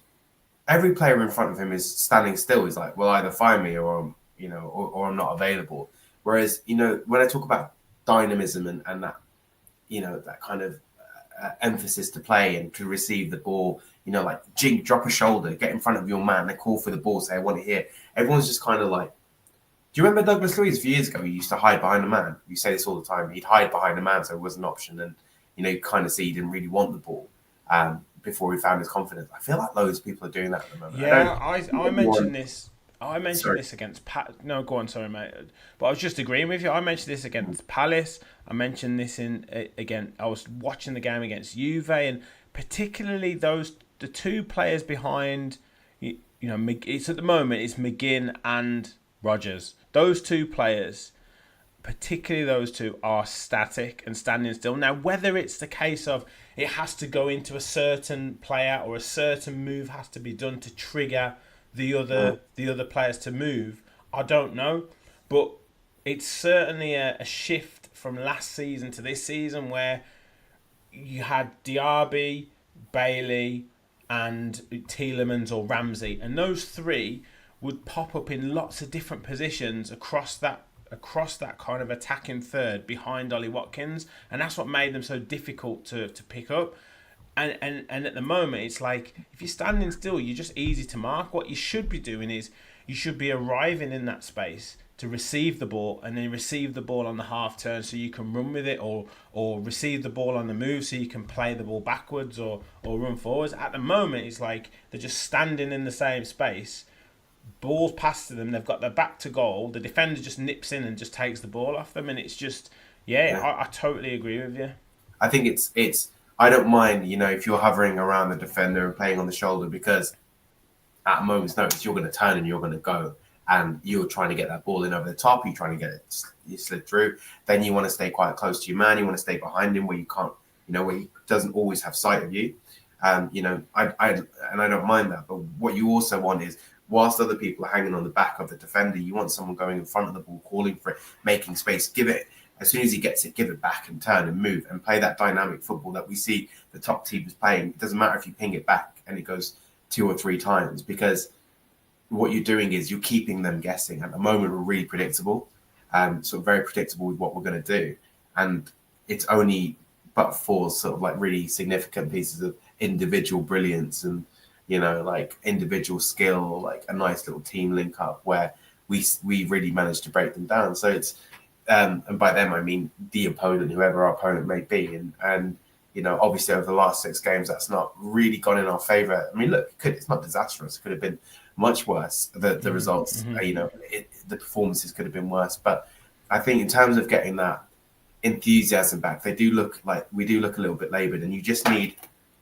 every player in front of him is standing still. He's like, well, either find me or I'm not available. Whereas, when I talk about dynamism and that, that kind of emphasis to play and to receive the ball, like drop a shoulder, get in front of your man, they call for the ball, say, I want to hear. Everyone's just kind of like, do you remember Douglas Luiz a few years ago? He used to hide behind a man. You say this all the time. He'd hide behind a man, so it was an option. And, you kind of see he didn't really want the ball before he found his confidence. I feel like loads of people are doing that at the moment. Yeah, I mentioned this. I mentioned this against No, go on, sorry, mate. But I was just agreeing with you. I mentioned this against Palace. I mentioned this again. I was watching the game against Juve, and particularly the two players behind. It's at the moment it's McGinn and Rodgers. Those two players, particularly those two, are static and standing still. Now, whether it's the case of it has to go into a certain player or a certain move has to be done to trigger the other players to move, I don't know, but it's certainly a shift from last season to this season, where you had Diaby, Bailey, and Tielemans or Ramsey, and those three would pop up in lots of different positions across that kind of attacking third behind Ollie Watkins, and that's what made them so difficult to pick up. And at the moment, it's like if you're standing still, you're just easy to mark. What you should be doing is you should be arriving in that space to receive the ball, and then receive the ball on the half turn so you can run with it, or receive the ball on the move so you can play the ball backwards or run forwards. At the moment, it's like they're just standing in the same space. Balls pass to them, they've got their back to goal. The defender just nips in and just takes the ball off them, and it's just I totally agree with you. I think it's I don't mind, if you're hovering around the defender and playing on the shoulder, because at a moment's notice you're going to turn and you're going to go, and you're trying to get that ball in over the top. You're trying to get it, you slid through. Then you want to stay quite close to your man. You want to stay behind him where you can't, where he doesn't always have sight of you. I don't mind that. But what you also want is, whilst other people are hanging on the back of the defender, you want someone going in front of the ball, calling for it, making space, give it. As soon as he gets it, give it back and turn and move and play that dynamic football that we see the top teams playing. It doesn't matter if you ping it back and it goes 2 or 3 times, because what you're doing is you're keeping them guessing. At the moment, we're really predictable, sort of very predictable with what we're going to do. And it's only but for sort of like really significant pieces of individual brilliance and, like individual skill, like a nice little team link up where we really managed to break them down. So it's, and by them, I mean the opponent, whoever our opponent may be. And obviously over the last 6 games, that's not really gone in our favour. I mean, look, it's not disastrous. It could have been much worse. The results, the performances could have been worse. But I think in terms of getting that enthusiasm back, we do look a little bit laboured, and you just need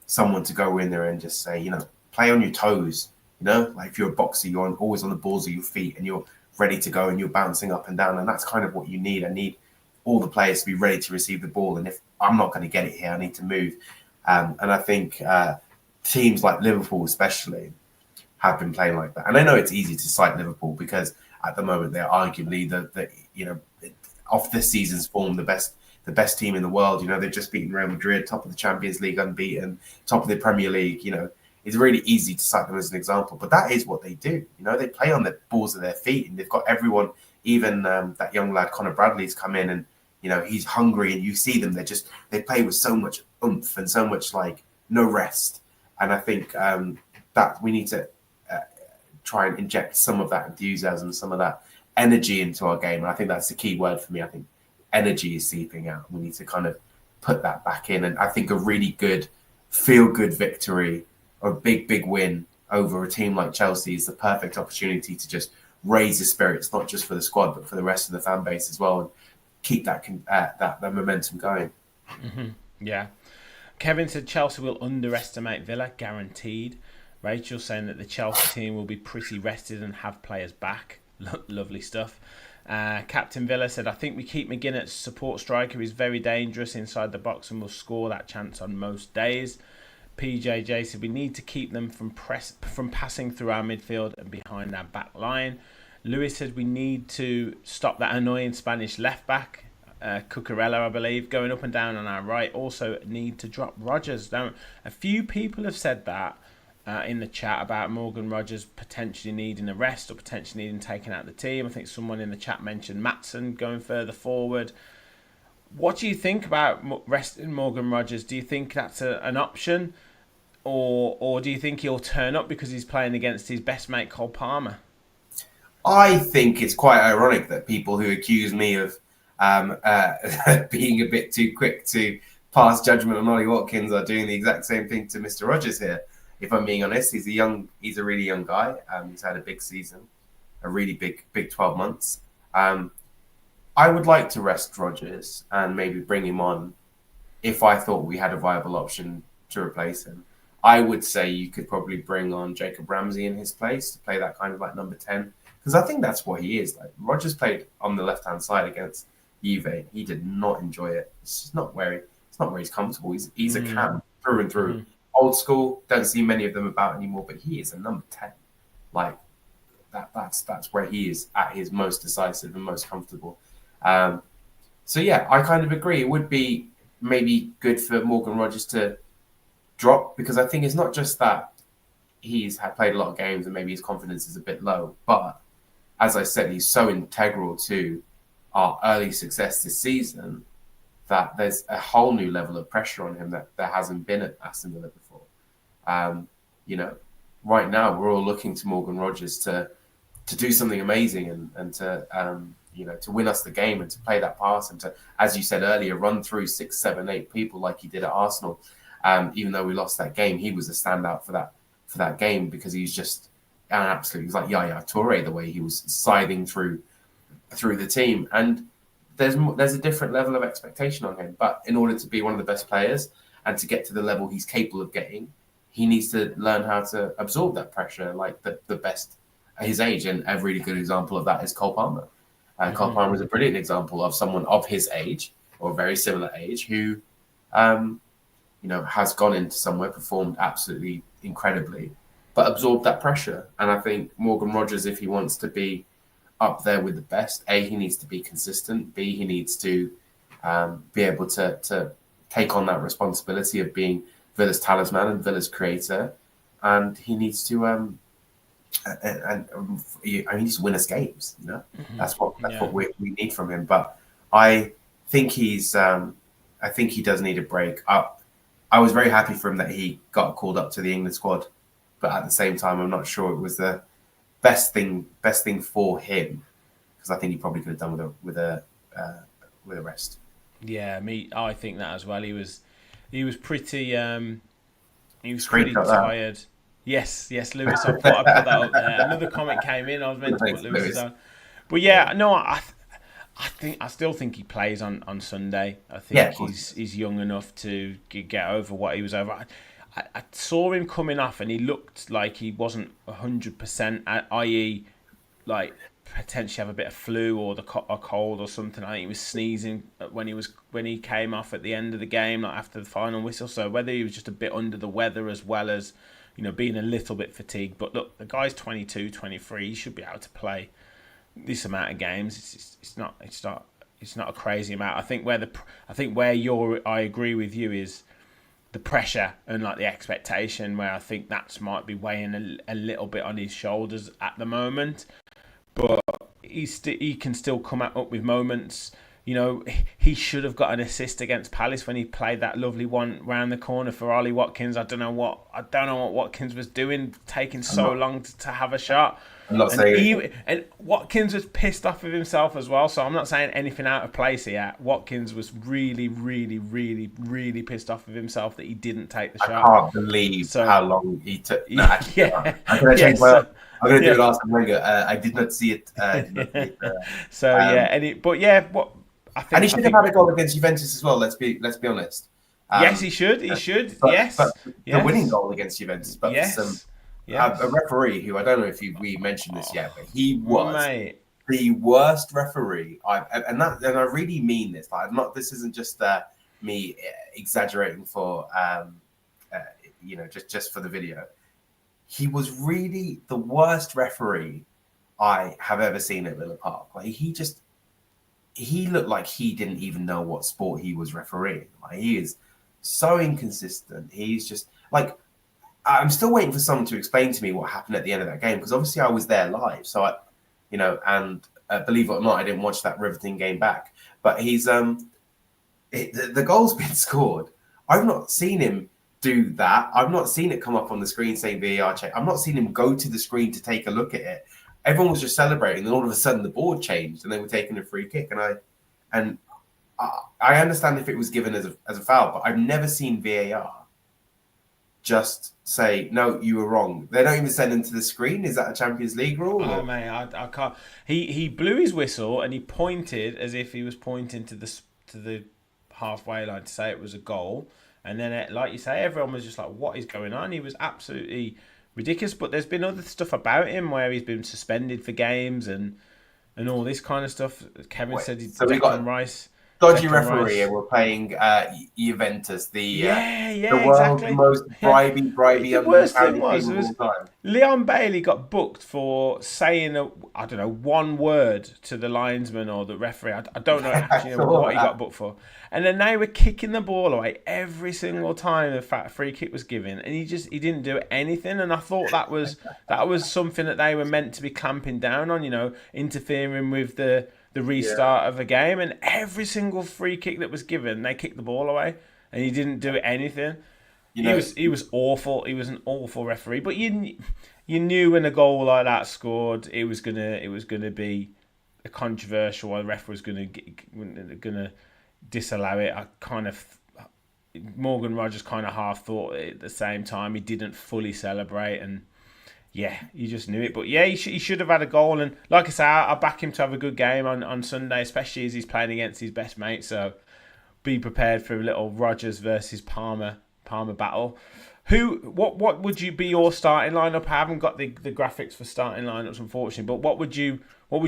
someone to go in there and just say, play on your toes. Like if you're a boxer, you're always on the balls of your feet, and you're ready to go, and you're bouncing up and down, and that's kind of what you need. I need all the players to be ready to receive the ball, and if I'm not going to get it here, I need to move. And I think teams like Liverpool especially have been playing like that. And I know it's easy to cite Liverpool because at the moment they're arguably of this season's form, the best team in the world. They've just beaten Real Madrid, top of the Champions League, unbeaten, top of the Premier League. It's really easy to cite them as an example, but that is what they do. They play on the balls of their feet, and they've got everyone. Even that young lad Connor Bradley's come in, and he's hungry, and you see them. They play with so much oomph and so much like no rest. And I think that we need to try and inject some of that enthusiasm, some of that energy into our game. And I think that's the key word for me. I think energy is seeping out. We need to kind of put that back in. And I think a really good feel-good victory or a big win over a team like Chelsea is the perfect opportunity to just raise the spirits, not just for the squad, but for the rest of the fan base as well, and keep that momentum going. Mm-hmm. Yeah. Kevin said Chelsea will underestimate Villa, guaranteed. Rachel saying that the Chelsea team will be pretty rested and have players back. Lovely stuff. Captain Villa said, I think we keep McGinn at support striker. He's very dangerous inside the box and will score that chance on most days. PJJ said we need to keep them from passing through our midfield and behind our back line. Lewis said we need to stop that annoying Spanish left back, Cucurella, I believe, going up and down on our right. Also need to drop Rodgers. A few people have said that in the chat about Morgan Rodgers potentially needing a rest or potentially needing taken out of the team. I think someone in the chat mentioned Maatsen going further forward. What do you think about resting Morgan Rodgers? Do you think that's an option? Or do you think he'll turn up because he's playing against his best mate, Cole Palmer? I think it's quite ironic that people who accuse me of being a bit too quick to pass judgment on Ollie Watkins are doing the exact same thing to Mr. Rodgers here. If I'm being honest, he's a really young guy. He's had a big season, a really big 12 months. I would like to rest Rodgers and maybe bring him on if I thought we had a viable option to replace him. I would say you could probably bring on Jacob Ramsey in his place to play that kind of like number 10. Because I think that's what he is. Like Rodgers played on the left-hand side against Juve. He did not enjoy it. It's just not where he's comfortable. He's a cam through and through. Old school, don't see many of them about anymore, but he is a number 10. Like that's where he is at his most decisive and most comfortable. So yeah, I kind of agree. It would be maybe good for Morgan Rodgers to drop, because I think it's not just that he's had played a lot of games and maybe his confidence is a bit low. But as I said, he's so integral to our early success this season that there's a whole new level of pressure on him that there hasn't been at Aston Villa before. You know, right now we're all looking to Morgan Rogers to do something amazing and to to win us the game and to play that pass and to, as you said earlier, run through 6, 7, 8 people like he did at Arsenal. Even though we lost that game, he was a standout for that game because he's just absolutely, he's like Yaya Toure the way he was scything through the team. And there's a different level of expectation on him. But in order to be one of the best players and to get to the level he's capable of getting, he needs to learn how to absorb that pressure like the best at his age. And a really good example of that is Cole Palmer. Cole Palmer is a brilliant example of someone of his age or very similar age who, has gone into somewhere, performed absolutely incredibly, but absorbed that pressure. And I think Morgan Rogers, if he wants to be up there with the best, A, he needs to be consistent. B, he needs to be able to take on that responsibility of being Villa's talisman and Villa's creator. And he needs to he needs to win us games. That's what we need from him. But I think he does need a break. I was very happy for him that he got called up to the England squad, but at the same time, I'm not sure it was the best thing for him because I think he probably could have done with a rest. Yeah, I think that as well. He was pretty Screenshot tired. That. Yes, Lewis. I thought I'd put that up there. Another comment came in. I was meant to put Lewis on, but yeah, no, I still think he plays on Sunday. I think he's young enough to get over what he was over. I saw him coming off, and he looked like he wasn't 100%. I.e., like potentially have a bit of flu or a cold or something. I think he was sneezing when he came off at the end of the game, like after the final whistle. So whether he was just a bit under the weather as well as being a little bit fatigued. But look, the guy's 22, 23. He should be able to play this amount of games. It's not a crazy amount. I think I agree with you is the pressure and like the expectation, where I think that might be weighing a little bit on his shoulders at the moment. But he can still come up with moments. He should have got an assist against Palace when he played that lovely one round the corner for Ollie Watkins. I don't know what Watkins was doing, taking so long to have a shot. I'm not saying and Watkins was pissed off with himself as well. So I'm not saying anything out of place here. Watkins was really, really, really, really pissed off with himself that he didn't take the shot. I can't believe how long he took. No, yeah. I'm going to change I'm going to do it Arsene Wenger. I did not see it. I think he should have had a goal against Juventus as well. Let's be honest. Yes, he should. But the winning goal against Juventus. But a referee who I don't know if we mentioned this yet, but he was the worst referee and I really mean this. Like, this isn't just me exaggerating for just for the video. He was really the worst referee I have ever seen at Villa Park. Like he looked like he didn't even know what sport he was refereeing. Like, he is so inconsistent. He's just like, I'm still waiting for someone to explain to me what happened at the end of that game, because obviously I was there live. So believe it or not, I didn't watch that riveting game back. But he's the goal's been scored. I've not seen him do that. I've not seen it come up on the screen saying VAR check. I've not seen him go to the screen to take a look at it. Everyone was just celebrating, and all of a sudden the board changed, and they were taking a free kick. And I understand if it was given as a foul, but I've never seen VAR just say, no, you were wrong. They don't even send him to the screen. Is that a Champions League rule? Oh, mate, I can't. He blew his whistle and he pointed as if he was pointing to the halfway line to say it was a goal. And then, like you say, everyone was just like, what is going on? He was absolutely ridiculous. But there's been other stuff about him where he's been suspended for games and all this kind of stuff. Kevin said he's Declan Rice. dodgy Declan referee, Rice. and we're playing Juventus, Yeah, the yeah, world's exactly. most Yeah. bribey, The worst thing apparently was, team of all time. Leon Bailey got booked for saying I don't know, one word to the linesman or the referee. I don't know I actually know saw what he got that. booked for. And then they were kicking the ball away every single time the free kick was given, and he didn't do anything. And I thought that was something that they were meant to be clamping down on, interfering with the Yeah, restart of a game. And every single free kick that was given, they kicked the ball away, and he didn't do anything. you He know, was he was awful. He was an awful referee. But you knew when a goal like that scored, it was gonna be a controversial. The ref was gonna disallow it. Morgan Rogers kind of half thought it at the same time. He didn't fully celebrate, and yeah, you just knew it. But yeah, he should have had a goal. And like I say, I back him to have a good game on Sunday, especially as he's playing against his best mate. So be prepared for a little Rogers versus Palmer battle. What would you be your starting lineup? I haven't got the graphics for starting lineups, unfortunately. But what would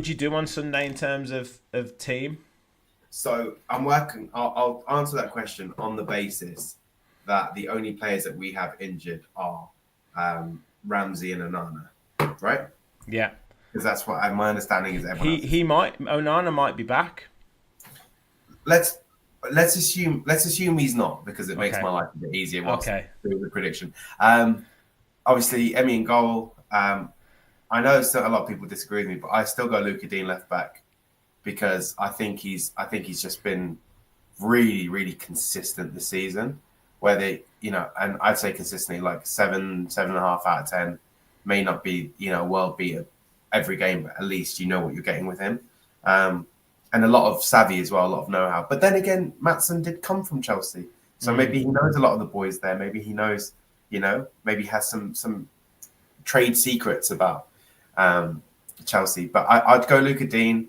you do on Sunday in terms of team? so I'm working. I'll answer that question on the basis that the only players that we have injured are Ramsey and Onana, right? Yeah, Because that's what my understanding is. Everyone he else. he might Onana might be back. Let's let's assume he's not, because it makes Okay, my life a bit easier whilst okay, doing the prediction. Obviously, Emmy in goal. I know still a lot of people disagree with me, but I still go Luca Dean left back because I think he's just been really, really consistent this season. Where and I'd say consistently like 7.5 out of 10. May not be world beater every game, but at least you know what you're getting with him. And a lot of savvy as well, a lot of know-how. But then again, Maatsen did come from Chelsea, so maybe he knows a lot of the boys there. Maybe he knows, maybe he has some trade secrets about Chelsea. But I'd go Luca Dean,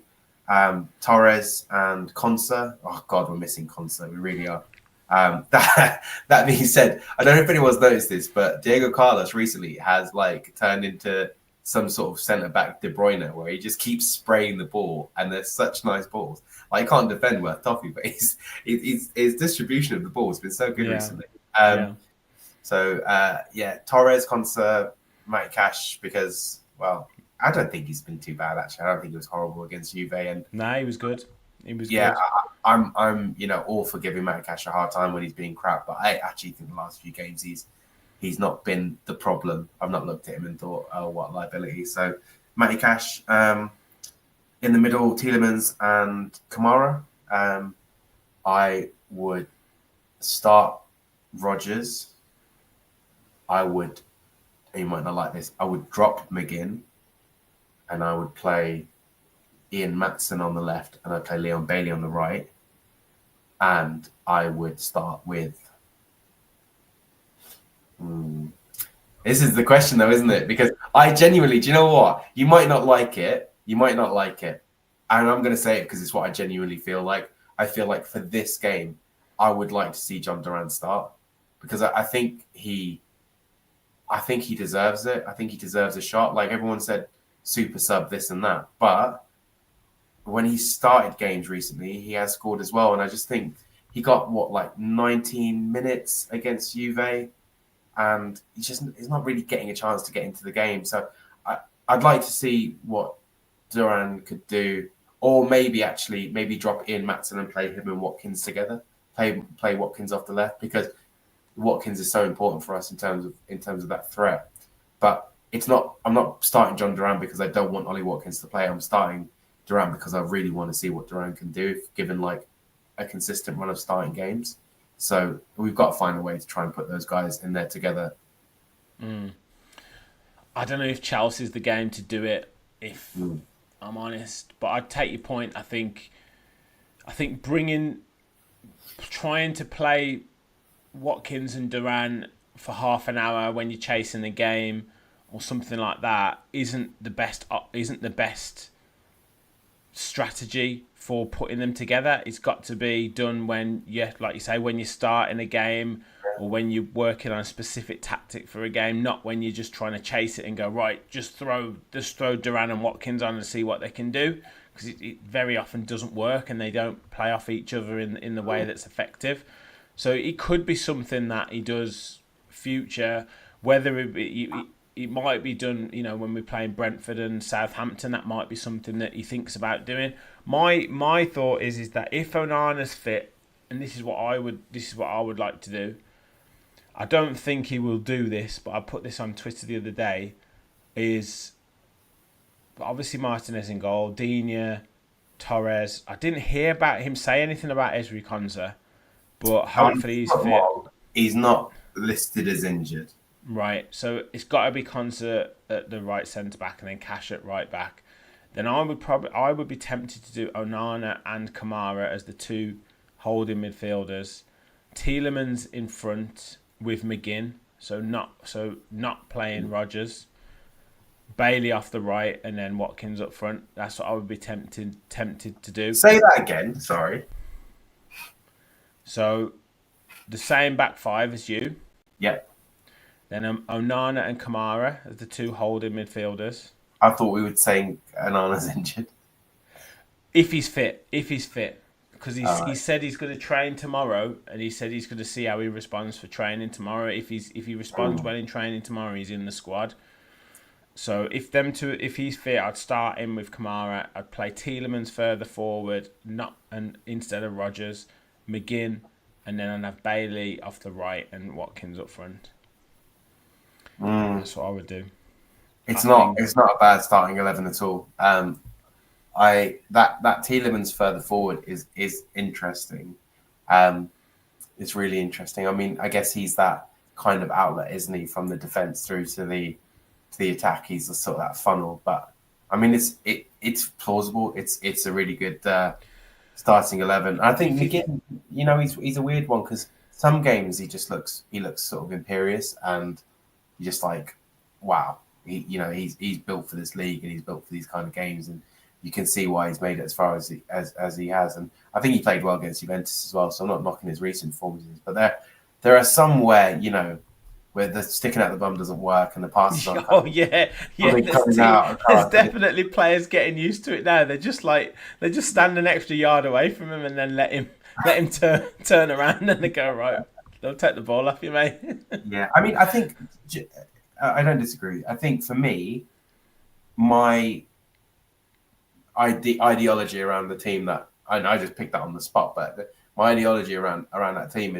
Torres, and Konsa. Oh God, we're missing Konsa. We really are. That being said, I don't know if anyone's noticed this, but Diego Carlos recently has turned into some sort of centre back De Bruyne, where he just keeps spraying the ball, and they're such nice balls. He can't defend worth toffee, but his distribution of the ball has been so good yeah, recently. yeah. Torres, Konsa, Mike Cash, because I don't think he's been too bad actually. I don't think he was horrible against Juve, and Nah, he was good. He was yeah, good. I'm all for giving Matt Cash a hard time when he's being crap, but I actually think the last few games he's not been the problem. I've not looked at him and thought, oh, what liability. So Matty Cash, in the middle, Tielemans and Kamara. I would start Rogers. You might not like this, I would drop McGinn, and I would play Ian Maatsen on the left, and I'd play Leon Bailey on the right. And I would start with... This is the question, though, isn't it? Because I genuinely, do you know what? You might not like it. And I'm going to say it because it's what I genuinely feel like. I feel like for this game, I would like to see John Duran start, because I think he deserves it. I think he deserves a shot. Like everyone said, super sub, this and that. But when he started games recently, he has scored as well. And I just think he got 19 minutes against Juve, and he's not really getting a chance to get into the game. So I'd like to see what Duran could do, or maybe drop in Maatsen and play him and Watkins together. Play Watkins off the left, because Watkins is so important for us in terms of that threat. But I'm not starting John Duran because I don't want Ollie Watkins to play. I'm starting Duran because I really want to see what Duran can do, given a consistent run of starting games. So we've got to find a way to try and put those guys in there together. I don't know if Chelsea's the game to do it, if I'm honest. But I'd take your point. I think trying to play Watkins and Duran for half an hour when you're chasing the game or something like that isn't the best strategy for putting them together. It's got to be done when like you say, when you start in a game, or when you're working on a specific tactic for a game, not when you're just trying to chase it and go, right, just throw Duran and Watkins on and see what they can do. because it very often doesn't work and they don't play off each other in the way that's effective. So it could be something that he does future, whether it might be done, when we're playing Brentford and Southampton, that might be something that he thinks about doing. My thought is that if Onana's fit, and this is what I would like to do. I don't think he will do this, but I put this on Twitter the other day. Is obviously Martinez in goal, Digne, Torres. I didn't hear about him say anything about Ezri Konsa, but hopefully he's fit. He's not listed as injured. Right, so it's got to be Konsa at the right centre back and then Cash at right back. Then I would be tempted to do Onana and Kamara as the two holding midfielders. Tielemans in front with McGinn, so not playing Rodgers. Bailey off the right and then Watkins up front. That's what I would be tempted to do. Say that again. Sorry. So the same back five as you. Yep. Then Onana and Kamara as the two holding midfielders. I thought we were saying Onana's injured. If he's fit. Because he said he's going to train tomorrow, and he said he's going to see how he responds for training tomorrow. If he responds well in training tomorrow, he's in the squad. So if he's fit, I'd start him with Kamara. I'd play Tielemans further forward, instead of Rodgers, McGinn, and then I'd have Bailey off the right and Watkins up front. That's what I would do. It's not a bad starting 11 at all. That Tielemans further forward is interesting. It's really interesting. I mean, I guess he's that kind of outlet, isn't he, from the defense through to the attack? He's a sort of that funnel. But I mean, it's plausible. It's a really good starting 11. I think McGinn, he's a weird one because some games he looks sort of imperious and you're just like, wow. He's built for this league and he's built for these kind of games, and you can see why he's made it as far as he has. And I think he played well against Juventus as well, so I'm not knocking his recent performances. But there are some where the sticking out the bum doesn't work and the passes aren't. Oh yeah. There's definitely players getting used to it now. They just stand an extra yard away from him and then let him turn around and they go right. They'll take the ball off you, mate. Yeah, I mean, I think. I don't disagree. I think for me, my ideology around the team that I just picked that on the spot, but my ideology around that team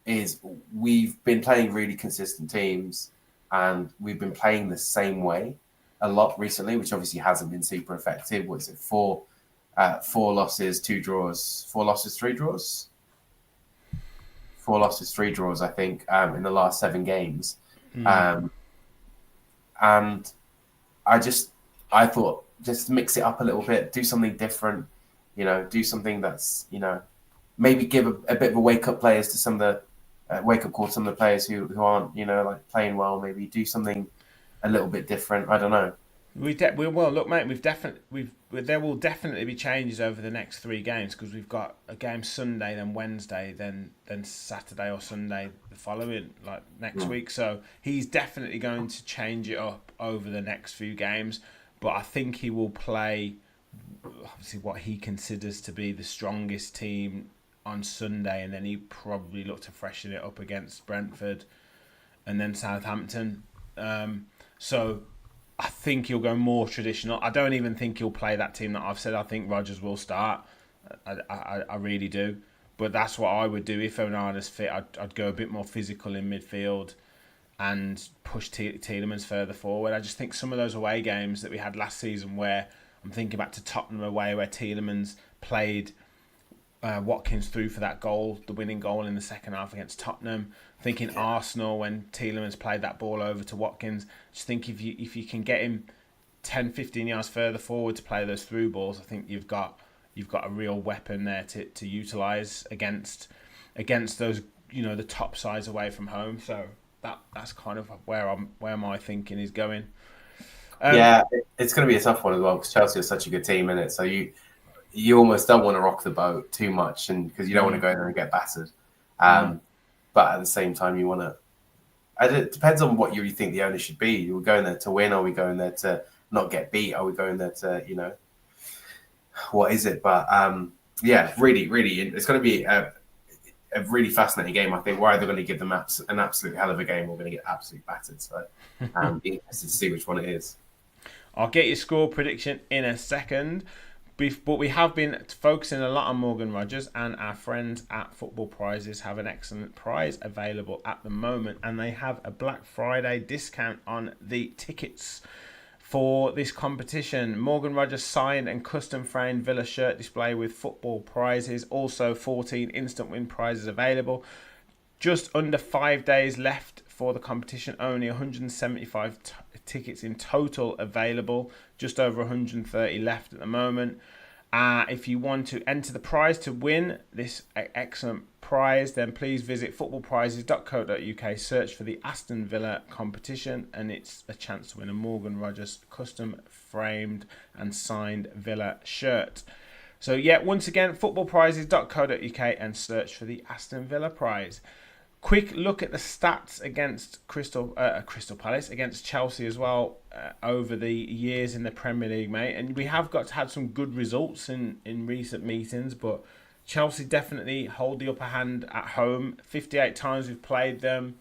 is we've been playing really consistent teams and we've been playing the same way a lot recently, which obviously hasn't been super effective. What is it? 4 losses, 2 draws, 4 losses, 3 draws. 4 losses, 3 draws, I think, in the last 7 games. And I thought just mix it up a little bit, do something different, do something that's, maybe give a bit of a wake up players to some of the wake up call to some of the players who aren't, like playing well. Maybe do something a little bit different. I don't know. Well, look, mate. There will definitely be changes over the next 3 games because we've got a game Sunday, then Wednesday, then Saturday or Sunday the following, like next week. So he's definitely going to change it up over the next few games. But I think he will play obviously what he considers to be the strongest team on Sunday, and then he probably look to freshen it up against Brentford and then Southampton. So I think he'll go more traditional. I don't even think he'll play that team that I've said. I think Rodgers will start. I really do. But that's what I would do. If Onana's fit, I'd go a bit more physical in midfield and push Tielemans further forward. I just think some of those away games that we had last season where I'm thinking back to Tottenham away where Tielemans played Watkins through for that goal, the winning goal in the second half against Tottenham. Thinking Arsenal when Tielemans played that ball over to Watkins. Just think if you can get him 10, 15 yards further forward to play those through balls, I think you've got a real weapon there to utilise against those the top sides away from home. So that's kind of where my thinking is going. It's going to be a tough one as well because Chelsea are such a good team in it. So you almost don't want to rock the boat too much, and because you don't want to go there and get battered. But at the same time, you want to. It depends on what you think the owner should be. Are we going there to win? Are we going there to not get beat? Are we going there to what is it? But yeah, really, really, it's going to be a really fascinating game. I think we're either going to give them an absolute hell of a game or we're going to get absolutely battered. So be interested to see which one it is. I'll get your score prediction in a second. But we have been focusing a lot on Morgan Rogers, and our friends at Football Prizes have an excellent prize available at the moment, and they have a Black Friday discount on the tickets for this competition. Morgan Rogers signed and custom framed Villa shirt display with Football Prizes. Also 14 instant win prizes available. Just under 5 days left for the competition. Only 175 tickets in total available. Just over 130 left at the moment. If you want to enter the prize to win this excellent prize, then please visit footballprizes.co.uk, search for the Aston Villa competition, and it's a chance to win a Morgan Rogers custom framed and signed Villa shirt. So yeah, once again, footballprizes.co.uk and search for the Aston Villa prize. Quick look at the stats against Crystal Palace, against Chelsea as well over the years in the Premier League, mate. And we have had some good results in recent meetings, but Chelsea definitely hold the upper hand at home. 58 times we've played them.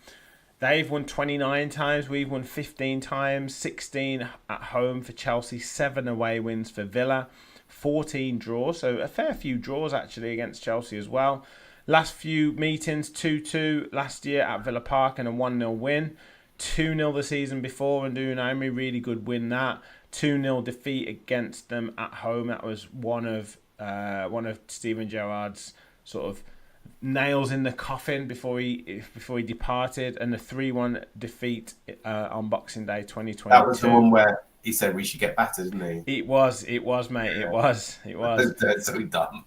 They've won 29 times. We've won 15 times. 16 at home for Chelsea. 7 away wins for Villa. 14 draws. So a fair few draws actually against Chelsea as well. Last few meetings, 2-2 last year at Villa Park and a 1-0 win. 2-0 the season before and doing Emery, really good win that. 2-0 defeat against them at home. That was one of Steven Gerrard's sort of nails in the coffin before he departed, and the 3-1 defeat on Boxing Day 2022. That was the one where he said we should get battered, didn't he? It was, mate. It was. That's so dumb.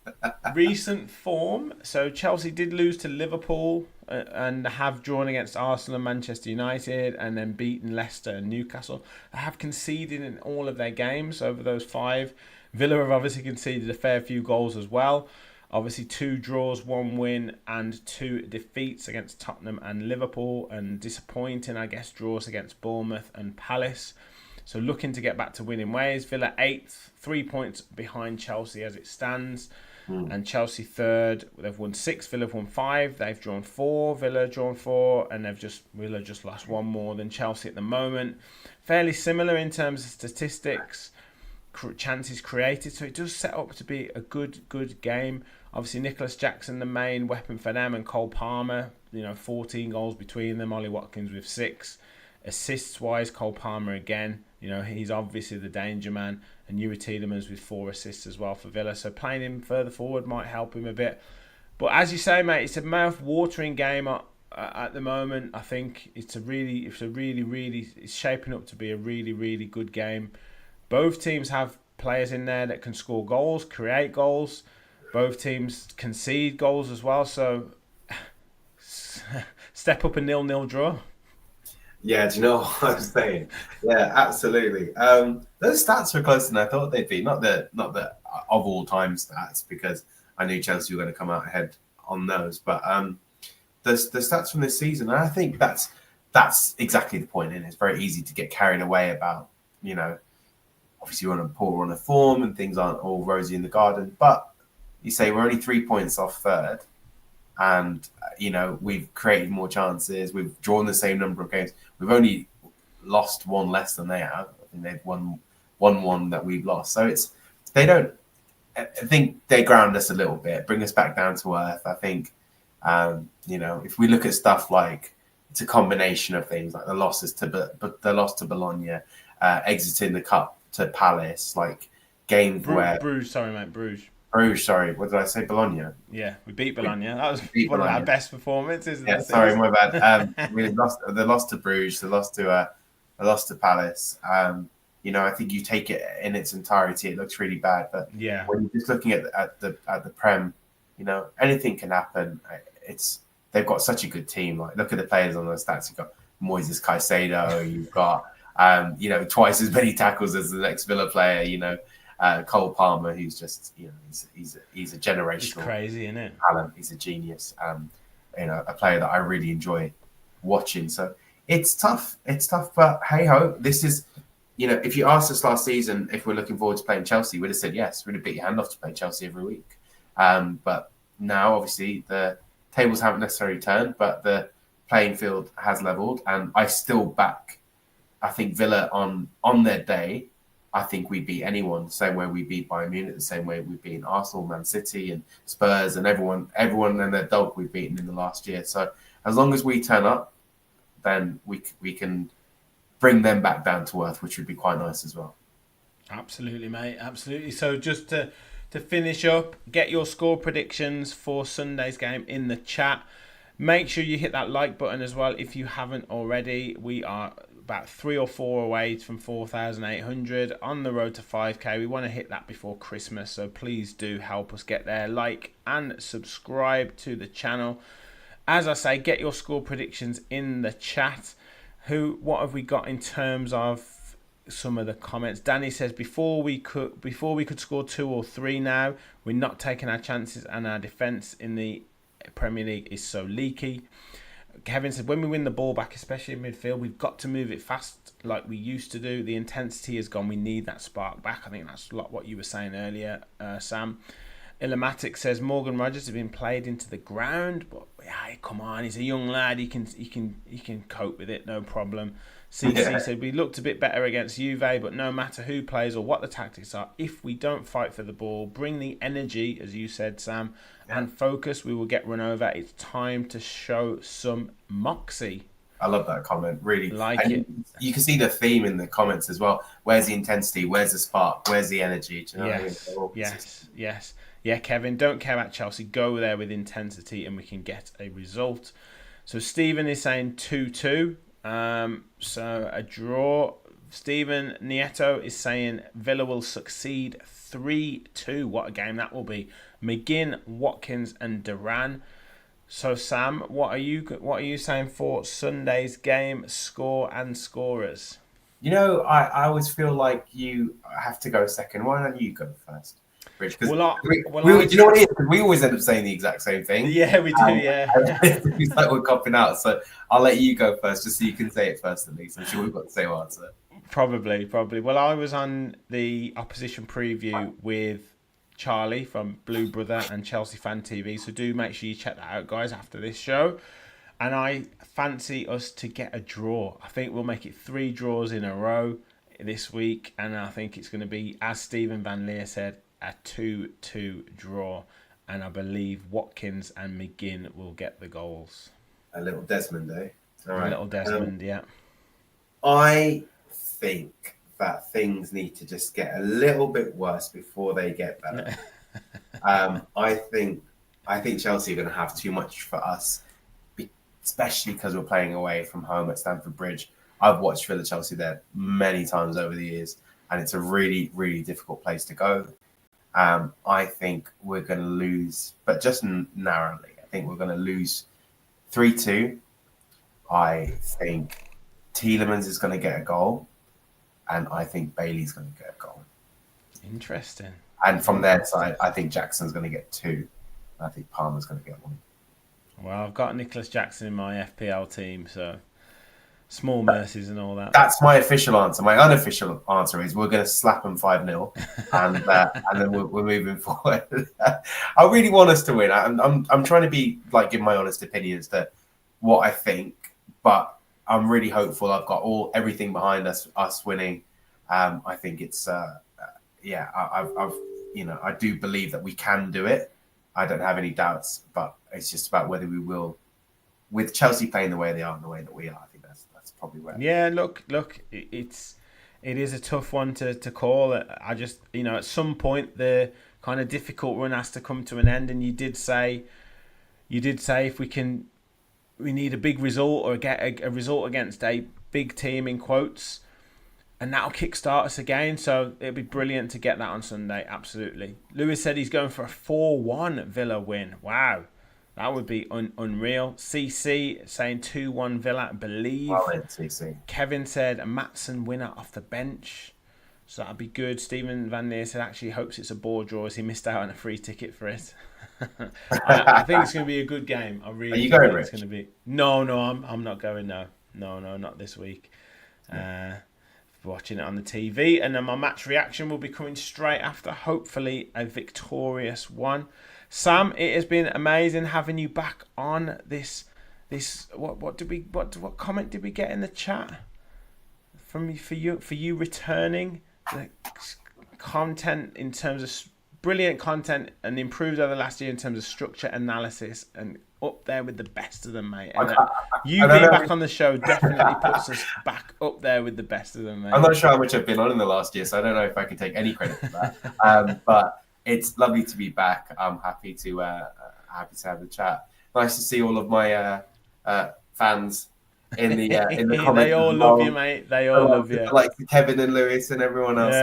Recent form. So Chelsea did lose to Liverpool and have drawn against Arsenal and Manchester United, and then beaten Leicester and Newcastle. They have conceded in all of their games over those 5. Villa have obviously conceded a fair few goals as well. Obviously 2 draws, 1 win and 2 defeats against Tottenham and Liverpool, and disappointing, I guess, draws against Bournemouth and Palace. So looking to get back to winning ways. Villa 8th, 3 points behind Chelsea as it stands. And Chelsea 3rd. They've won 6, Villa have won 5. They've drawn 4, Villa drawn 4. And Villa just lost 1 more than Chelsea at the moment. Fairly similar in terms of statistics. Chances created. So it does set up to be a good game. Obviously Nicholas Jackson, the main weapon for them, and Cole Palmer, 14 goals between them. Ollie Watkins with 6. Assists-wise, Cole Palmer again, he's obviously the danger man, and Yuri Tielemans with 4 assists as well for Villa. So playing him further forward might help him a bit. But as you say, mate, it's a mouth-watering game at the moment. I think it's shaping up to be a really, really good game. Both teams have players in there that can score goals, create goals. Both teams concede goals as well. So step up a 0-0 draw. Yeah, do you know what I was saying? Yeah, absolutely. Those stats were closer than I thought they'd be. Not the of all time stats, because I knew Chelsea were going to come out ahead on those. But the stats from this season, and I think that's exactly the point. And it's very easy to get carried away about, obviously we're on a poor run of form and things aren't all rosy in the garden. But you say we're only 3 points off 3rd. And, we've created more chances. We've drawn the same number of games. We've only lost 1 less than they have. I think they've won 1 that we've lost. So I think they ground us a little bit, bring us back down to earth. I think, if we look at stuff like, it's a combination of things like the loss to Bologna, exiting the cup to Palace, like games where Bruges. Bruges, sorry. What did I say? Bologna. Yeah, we beat Bologna. That was one of our best performances. Yeah, sorry, my bad. We lost to Bruges, the loss to Palace. I think you take it in its entirety, it looks really bad. But yeah, when you're just looking at the Prem, anything can happen. They've got such a good team. Like, look at the players on the stats. You've got Moises Caicedo. You've got twice as many tackles as the next Villa player. Cole Palmer, who's just, he's a generational. It's crazy, isn't it? Talent. He's a genius. A player that I really enjoy watching. So it's tough. But hey ho, this is, if you asked us last season if we're looking forward to playing Chelsea, we'd have said yes. We'd have beat your hand off to play Chelsea every week. But now, obviously, the tables haven't necessarily turned, but the playing field has levelled. And I still back, I think, Villa on their day. I think we beat anyone the same way we beat Bayern Munich, the same way we beat Arsenal, Man City, and Spurs, and everyone and their dog we've beaten in the last year. So as long as we turn up, then we can bring them back down to earth, which would be quite nice as well. Absolutely, mate. Absolutely. So just to finish up, get your score predictions for Sunday's game in the chat. Make sure you hit that like button as well if you haven't already. We are about 3 or 4 away from 4,800 on the road to 5k. We want to hit that before Christmas, so please do help us get there. Like and subscribe to the channel. As I say, get your score predictions in the chat. What have we got in terms of some of the comments? Danny says before we could score 2 or 3 now, we're not taking our chances, and our defence in the Premier League is so leaky. Kevin said when we win the ball back, especially in midfield, we've got to move it fast like we used to do. The intensity has gone. We need that spark back. I think that's a lot what you were saying earlier, Sam. Illumatic says Morgan Rogers has been played into the ground, but yeah, come on, he's a young lad. He can cope with it, no problem. CC said we looked a bit better against Juve, but no matter who plays or what the tactics are, if we don't fight for the ball, bring the energy, as you said, Sam, and focus, we will get run over. It's time to show some moxie. I love that comment. Really like it. You can see the theme in the comments as well. Where's the intensity? Where's the spark? Where's the energy? Do you know what I mean? Yes. Yeah, Kevin, don't care about Chelsea. Go there with intensity and we can get a result. So Stephen is saying 2-2. So a draw. Stephen Nieto is saying Villa will succeed 3-2. What a game that will be. McGinn, Watkins and Duran. So Sam, what are you saying for Sunday's game, score and scorers? I always feel like you have to go second. Why don't you go first? Rich, do you know what it is? We always end up saying the exact same thing. Yeah, we do. It's like we're copping out. So I'll let you go first, just so you can say it first at least. I'm sure we've got the same answer. Probably. Well, I was on the opposition preview with Charlie from Blue Brother and Chelsea Fan TV. So do make sure you check that out, guys, after this show. And I fancy us to get a draw. I think we'll make it 3 draws in a row this week, and I think it's going to be, as Stephen Van Leer said, a 2-2 draw, and I believe Watkins and McGinn will get the goals. A little Desmond, eh? All right. A little Desmond, yeah. I think that things need to just get a little bit worse before they get better. I think Chelsea are going to have too much for us, especially because we're playing away from home at Stamford Bridge. I've watched Villa Chelsea there many times over the years, and it's a really, really difficult place to go. I think we're going to lose, but just narrowly. I think we're going to lose 3-2. I think Tielemans is going to get a goal, and I think Bailey's going to get a goal. Interesting. And from their side, I think Jackson's going to get 2. I think Palmer's going to get 1. Well, I've got Nicholas Jackson in my FPL team, so small mercies and all that. That's my official answer. My unofficial answer is we're going to slap them 5-0, and then we're moving forward. I really want us to win. I'm trying to be give my honest opinion as to what I think, but I'm really hopeful. I've got everything behind us winning. I think it's I do believe that we can do it. I don't have any doubts, but it's just about whether we will. With Chelsea playing the way they are and the way that we are, I think that's probably where. Yeah, look, it is a tough one to call. I just, at some point the kind of difficult run has to come to an end, and you did say if we need a big result or get a result against a big team in quotes, and that'll kickstart us again. So it'd be brilliant to get that on Sunday. Absolutely. Lewis said he's going for a 4-1 Villa win. Wow. That would be unreal. CC saying 2-1 Villa, I believe. Well in, CC. Kevin said a Maatsen winner off the bench. So that'd be good. Stephen Van Leer said actually hopes it's a ball draw as he missed out on a free ticket for it. I think it's going to be a good game. I really Are you think going, it's going to be. No, I'm not going. No, not this week. watching it on the TV. And then my match reaction will be coming straight after, hopefully a victorious one. Sam, it has been amazing having you back on this. What comment did we get in the chat from me for you returning the content in terms of brilliant content and improved over last year in terms of structure, analysis, and up there with the best of them, mate. And you being back on the show definitely puts us back up there with the best of them, mate. I'm not sure how much I've been on in the last year, so I don't know if I can take any credit for that. But it's lovely to be back. I'm happy to have the chat. Nice to see all of my fans in the comments. They all love you, mate. They all love you. Like Kevin and Lewis and everyone else.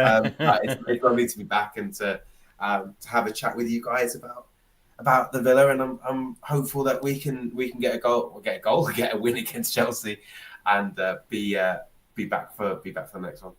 Yeah. It's lovely to be back and to have a chat with you guys about the Villa, and I'm hopeful that we can get a win against Chelsea, and be back for the next one.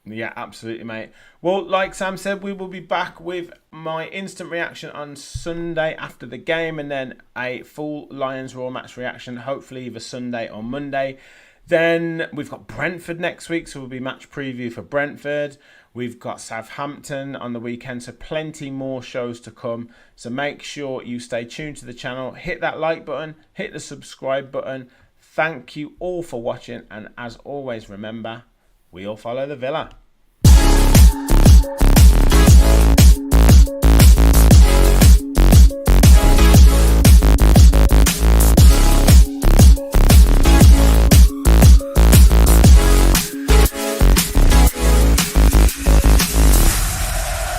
Yeah, absolutely, mate. Well, like Sam said, we will be back with my instant reaction on Sunday after the game, and then a full Lions Roar match reaction, hopefully either Sunday or Monday. Then we've got Brentford next week, so we'll be match preview for Brentford. We've got Southampton on the weekend, so plenty more shows to come. So make sure you stay tuned to the channel. Hit that like button, hit the subscribe button. Thank you all for watching, and as always, remember, we all follow the Villa.